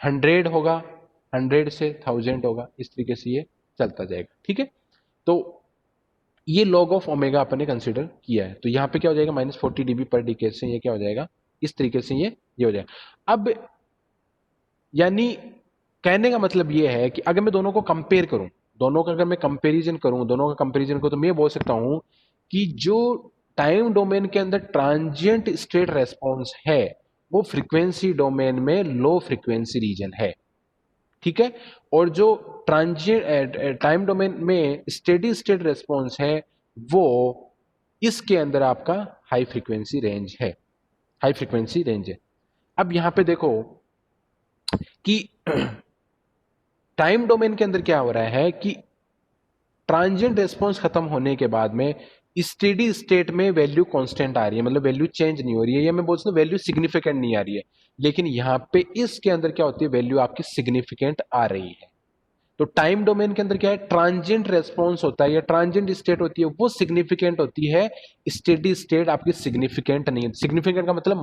100 होगा, 100 से 1000 होगा, इस तरीके से ये चलता जाएगा, ठीक है। तो ये लॉग ऑफ ओमेगा अपन ने कंसिडर किया है, तो यहाँ पे क्या हो जाएगा, -40 dB पर डिकेड से ये क्या हो जाएगा, इस तरीके से ये हो जाएगा। अब यानी कहने का मतलब ये है कि अगर मैं दोनों को कंपेयर करूं, दोनों का अगर मैं कंपैरिजन करूं, दोनों का कंपैरिजन को, तो मैं बोल सकता हूं कि जो टाइम डोमेन के अंदर ट्रांजिएंट स्टेट रेस्पॉन्स है वो फ्रीक्वेंसी डोमेन में लो फ्रीक्वेंसी रीजन है, ठीक है। और जो ट्रांजिएंट टाइम डोमेन में स्टेडी स्टेट रेस्पॉन्स है वो इसके अंदर आपका हाई फ्रीक्वेंसी रेंज है, हाई फ्रीक्वेंसी रेंज है। अब यहां पे देखो कि टाइम डोमेन के अंदर क्या हो रहा है कि ट्रांजिएंट रेस्पॉन्स खत्म होने के बाद में स्टेडी स्टेट में वैल्यू कांस्टेंट आ रही है, मतलब वैल्यू चेंज नहीं हो रही है, या मैं बोल सकता हूं वैल्यू सिग्निफिकेंट नहीं आ रही है। लेकिन यहां पे इसके अंदर क्या होती है, वैल्यू आपकी सिग्निफिकेंट आ रही है। तो टाइम डोमेन के अंदर क्या है, ट्रांजिएंट रेस्पॉन्स होता है या ट्रांजिएंट स्टेट होती है, वो सिग्निफिकेंट होती है, स्टेडी स्टेट आपकी सिग्निफिकेंट नहीं है। सिग्निफिकेंट का मतलब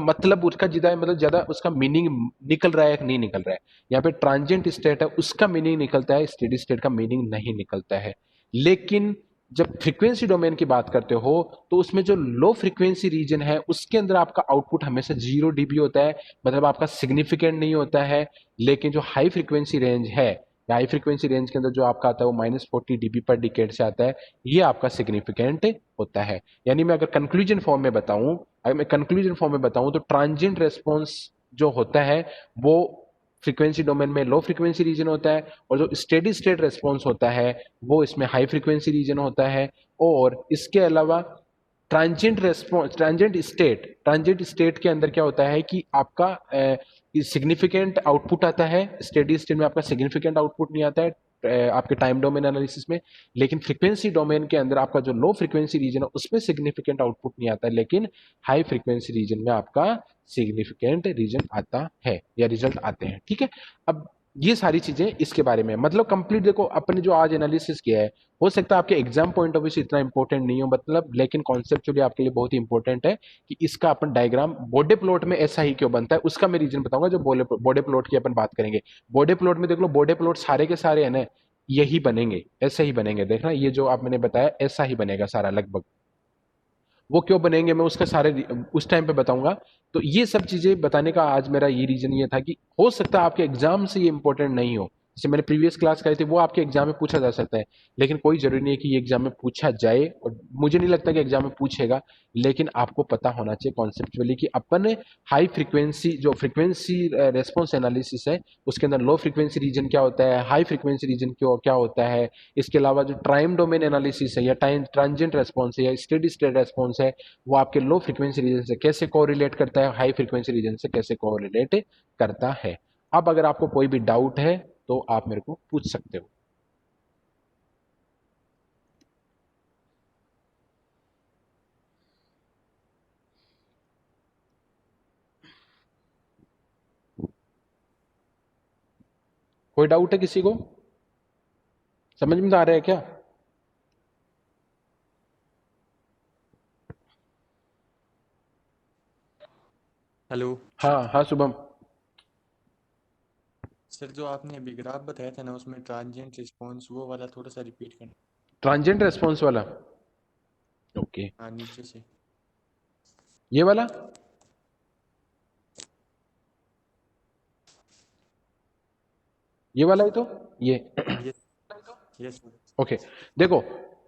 मतलब उसका ज्यादा मतलब ज्यादा उसका मीनिंग निकल रहा है कि नहीं निकल रहा है। यहाँ पे ट्रांजिएंट स्टेट है उसका मीनिंग निकलता है, स्टेडी स्टेट का मीनिंग नहीं निकलता है। लेकिन जब फ्रीक्वेंसी डोमेन की बात करते हो तो उसमें जो लो फ्रीक्वेंसी रीजन है उसके अंदर आपका आउटपुट हमेशा 0 dB होता है, मतलब आपका सिग्निफिकेंट नहीं होता है। लेकिन जो हाई फ्रीक्वेंसी रेंज है, हाई फ्रीक्वेंसी रेंज के अंदर जो आपका आता है वो -40 dB पर डिकेड से आता है, ये आपका सिग्निफिकेंट होता है। यानी मैं अगर कंक्लूजन फॉर्म में बताऊं, तो ट्रांजिएंट रेस्पॉन्स जो होता है वो फ्रीक्वेंसी डोमेन में लो फ्रीक्वेंसी रीजन होता है, और जो स्टेडी स्टेट रेस्पॉन्स होता है वो इसमें हाई फ्रीक्वेंसी रीजन होता है। और इसके अलावा ट्रांजिएंट स्टेट के अंदर क्या होता है कि आपका सिग्निफिकेंट आउटपुट आता है, स्टेडी स्टेट में आपका सिग्निफिकेंट आउटपुट नहीं आता है आपके टाइम डोमेन एनालिसिस में। लेकिन फ्रीक्वेंसी डोमेन के अंदर आपका जो लो फ्रीक्वेंसी रीजन है उसमें सिग्निफिकेंट आउटपुट नहीं आता है, लेकिन हाई फ्रीक्वेंसी रीजन में आपका सिग्निफिकेंट रीजन आता है या रिजल्ट आते हैं। ठीक है, अब ये सारी चीजें इसके बारे में, मतलब कंप्लीट देखो अपने जो आज एनालिसिस किया है, हो सकता है आपके एग्जाम पॉइंट ऑफ व्यू से इतना इंपॉर्टेंट नहीं हो, मतलब लेकिन कॉन्सेप्चुअली आपके लिए बहुत ही इंपॉर्टेंट है कि इसका अपन डायग्राम बॉडी प्लॉट में ऐसा ही क्यों बनता है, उसका मैं रीजन बताऊंगा जो बॉडी प्लॉट की अपन बात करेंगे। बॉडी प्लॉट में देख लो, बॉडी प्लॉट सारे के सारे है ना यही बनेंगे, ऐसे ही बनेंगे, देखना ये जो आप मैंने बताया ऐसा ही बनेगा सारा लगभग। वो क्यों बनेंगे मैं उसका सारे उस टाइम पे बताऊंगा। तो ये सब चीजें बताने का आज मेरा ये रीजन ये था कि हो सकता है आपके एग्जाम से ये इंपॉर्टेंट नहीं हो, जैसे मैंने प्रीवियस क्लास कराई थी वो आपके एग्जाम में पूछा जा सकता है, लेकिन कोई जरूरी नहीं है कि ये एग्जाम में पूछा जाए, और मुझे नहीं लगता कि एग्जाम में पूछेगा। लेकिन आपको पता होना चाहिए कॉन्सेप्चुअली कि अपन हाई फ्रीक्वेंसी जो फ्रीक्वेंसी रेस्पॉन्स एनालिसिस है उसके अंदर लो फ्रीक्वेंसी रीजन क्या होता है, हाई फ्रीक्वेंसी रीजन क्या होता है। इसके अलावा जो टाइम डोमेन एनालिसिस है या टाइम ट्रांजिएंट रेस्पॉन्स है या स्टेडी स्टेट रेस्पॉन्स है, वो आपके लो फ्रीक्वेंसी रीजन से कैसे कोरिलेट करता है, हाई फ्रीक्वेंसी रीजन से कैसे कोरिलेट करता है। अब अगर आपको कोई भी डाउट है तो आप मेरे को पूछ सकते हो। कोई डाउट है किसी को, समझ में आ रहा है क्या? हेलो हाँ हाँ शुभम। सर, जो आपने अभी ग्राफ बताया था ना उसमें ट्रांजिएंट रिस्पॉन्स वो वाला थोड़ा सा रिपीट करना। ट्रांजिएंट रेस्पॉन्स वाला, ओके। हाँ, नीचे से। ये वाला, ये वाला ही तो, ये यस, यस सर। ओके। देखो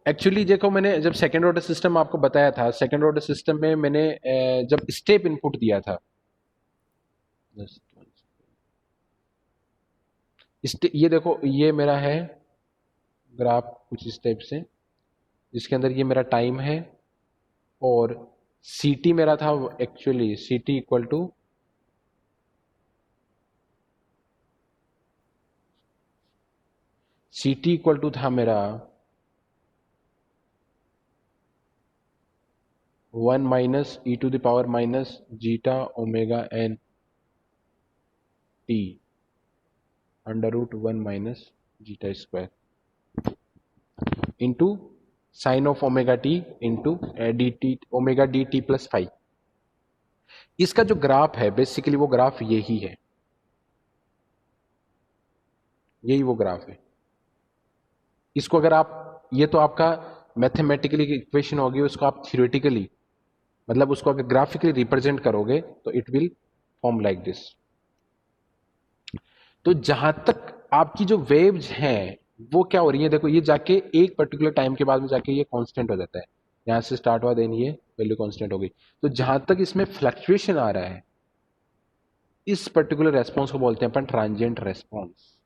एक्चुअली देखो मैंने जब सेकंड ऑर्डर सिस्टम आपको बताया था, सेकंड ऑर्डर सिस्टम में मैंने जब स्टेप इनपुट दिया था, ये देखो ये मेरा है ग्राफ कुछ स्टेप से, जिसके अंदर ये मेरा टाइम है, और सी टी मेरा था actually c T equal to था मेरा 1 minus E to the power minus zeta omega N t √1 minus zeta square into sine of omega t into d t omega D T plus 5। इसका जो ग्राफ है बेसिकली वो ग्राफ यही है, यही वो ग्राफ है। इसको अगर आप, ये तो आपका मैथमेटिकली इक्वेशन होगी, उसको आप थ्योरेटिकली मतलब उसको अगर ग्राफिकली रिप्रेजेंट करोगे तो it will form like this. तो जहां तक आपकी जो वेव्स हैं वो क्या हो रही है, देखो ये जाके एक पर्टिकुलर टाइम के बाद में जाके ये कांस्टेंट हो जाता है, यहां से स्टार्ट हुआ देन ये वैल्यू कांस्टेंट हो गई। तो जहां तक इसमें फ्लक्चुएशन आ रहा है इस पर्टिकुलर रेस्पॉन्स को बोलते हैं अपन ट्रांजिएंट रेस्पॉन्स।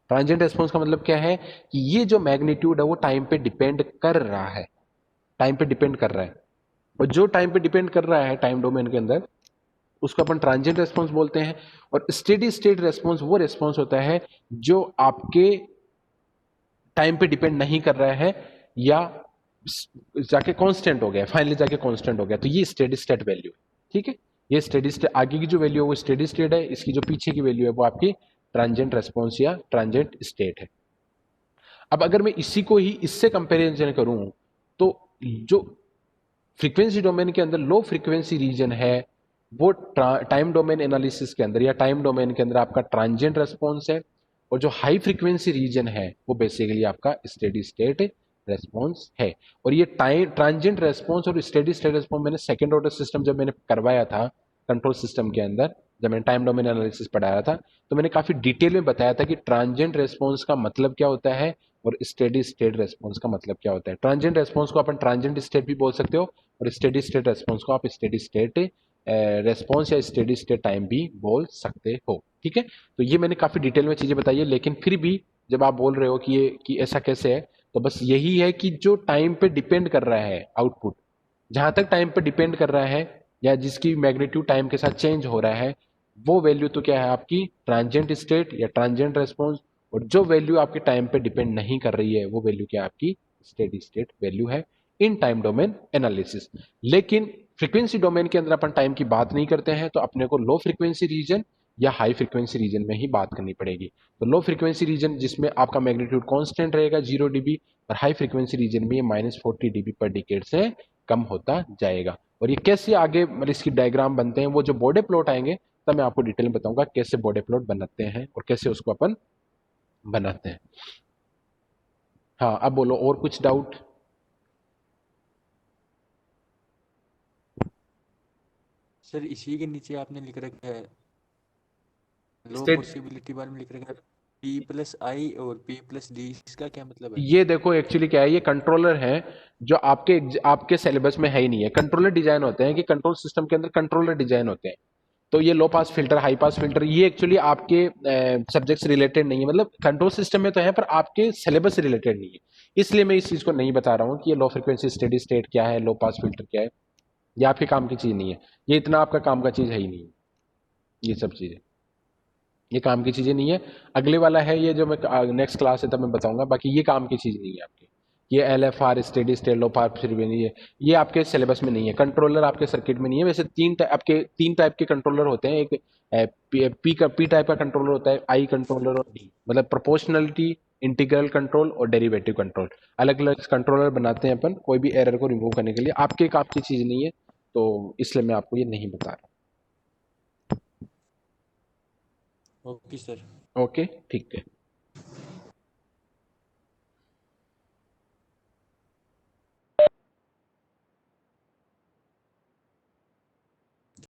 ट्रांजिएंट रेस्पॉन्स का मतलब क्या है कि ये जो मैग्नीट्यूड है वो टाइम पे डिपेंड कर रहा है, टाइम पे डिपेंड कर रहा है, और जो टाइम पे डिपेंड कर रहा है टाइम डोमेन के अंदर उसको अपन ट्रांजिएंट रेस्पॉन्स बोलते हैं। और स्टेडी स्टेट रेस्पॉन्स वो रेस्पॉन्स होता है जो आपके टाइम पे डिपेंड नहीं कर रहा है या जाके कांस्टेंट हो गया, फाइनली जाके कांस्टेंट हो गया, तो ये स्टेडी स्टेट वैल्यू है। ठीक है, ये स्टेडी स्टेट आगे की जो वैल्यू है वो स्टेडी स्टेट है, इसकी जो पीछे की वैल्यू है वो आपकी ट्रांजिएंट रेस्पॉन्स या ट्रांजिएंट स्टेट है। अब अगर मैं इसी को ही इससे कंपेरिजन करूं तो जो फ्रीक्वेंसी डोमेन के अंदर लो फ्रीक्वेंसी रीजन है वो टाइम डोमेन एनालिसिस के अंदर या टाइम डोमेन के अंदर आपका ट्रांजिएंट रेस्पॉन्स है, और जो हाई फ्रीक्वेंसी रीजन है वो बेसिकली आपका स्टेडी स्टेट रेस्पॉन्स है। और ये टाइम ट्रांजिएंट रेस्पॉन्स और स्टेडी स्टेट रेस्पॉन्स मैंने सेकेंड ऑर्डर सिस्टम जब मैंने करवाया था कंट्रोल सिस्टम के अंदर, जब मैंने टाइम डोमेन एनालिसिस पढ़ाया था, तो मैंने काफी डिटेल में बताया था कि ट्रांजिएंट रेस्पॉन्स का मतलब क्या होता है और स्टेडी स्टेट रेस्पॉन्स का मतलब क्या होता है। ट्रांजिएंट रेस्पॉन्स को अपन ट्रांजिएंट स्टेट भी बोल सकते हो और स्टेडी स्टेट रेस्पॉन्स को आप स्टेडी स्टेट रेस्पॉन्स या स्टेडी स्टेट टाइम भी बोल सकते हो। ठीक है, तो ये मैंने काफी डिटेल में चीजें बताई है, लेकिन फिर भी जब आप बोल रहे हो कि ये कि ऐसा कैसे है, तो बस यही है कि जो टाइम पे डिपेंड कर रहा है आउटपुट, जहां तक टाइम पे डिपेंड कर रहा है या जिसकी मैग्नीट्यूड टाइम के साथ चेंज हो रहा है, वो वैल्यू तो क्या है आपकी ट्रांजिएंट स्टेट या ट्रांजिएंट रेस्पॉन्स, और जो वैल्यू आपके टाइम पे डिपेंड नहीं कर रही है वो वैल्यू क्या आपकी स्टेडी स्टेट वैल्यू है इन टाइम डोमेन एनालिसिस। लेकिन फ्रीक्वेंसी डोमेन के अंदर अपन टाइम की बात नहीं करते हैं, तो अपने को लो फ्रीक्वेंसी रीजन या हाई फ्रीक्वेंसी रीजन में ही बात करनी पड़ेगी। तो लो फ्रीक्वेंसी रीजन जिसमें आपका मैग्नीट्यूड कांस्टेंट रहेगा 0 dB, और हाई फ्रीक्वेंसी रीजन में ये -40 dB पर डिकेड से कम होता जाएगा। और ये कैसे आगे मतलब इसकी डायग्राम बनते हैं, वो जो बॉर्डर प्लॉट आएंगे तब मैं आपको डिटेल में बताऊंगा कैसे बॉर्डर प्लॉट बनाते हैं और कैसे उसको अपन बनाते हैं। हाँ, अब बोलो और कुछ डाउट। सर इसी के नीचे आपने लिख रखा है लो स्टेट, पॉसिबिलिटी बार में लिख रखा है P+I और P+D, इसका क्या मतलब है? ये देखो एक्चुअली क्या है, ये कंट्रोलर है जो आपके आपके सिलेबस में है ही नहीं है। कंट्रोलर डिजाइन होते हैं कि कंट्रोल सिस्टम के अंदर कंट्रोलर डिजाइन होते हैं। तो ये low pass filter, high pass filter, ये एक्चुअली आपके सब्जेक्ट से रिलेटेड नहीं है, मतलब कंट्रोल सिस्टम में तो है पर आपके सिलेबस से रिलेटेड नहीं है। इसलिए मैं इस चीज को नहीं बता रहा हूँ कि ये लो फ्रिक्वेंसी स्टेडी स्टेट क्या है, लो पास फिल्टर क्या है, ये आपके काम की चीज नहीं है। ये इतना आपका काम का चीज है ही नहीं, ये सब चीजें ये काम की चीजें नहीं है। अगले वाला है ये जो मैं नेक्स्ट क्लास है तब मैं बताऊंगा, बाकी ये काम की चीज नहीं है आपकी। ये LFR स्टेडी स्टेट लो पास फिर भी नहीं है, ये आपके सिलेबस में नहीं है। कंट्रोलर आपके सर्किट में नहीं है। वैसे आपके तीन टाइप के कंट्रोलर होते हैं, एक पी टाइप का कंट्रोलर होता है, आई कंट्रोलर और डी, मतलब प्रोपोर्शनलिटी, इंटीग्रल कंट्रोल और डेरिवेटिव कंट्रोल। अलग अलग कंट्रोलर बनाते हैं अपन कोई भी एरर को रिमूव करने के लिए, आपके काम की चीज नहीं है, तो इसलिए मैं आपको ये नहीं बता रहा। Okay sir. ओके, ठीक है।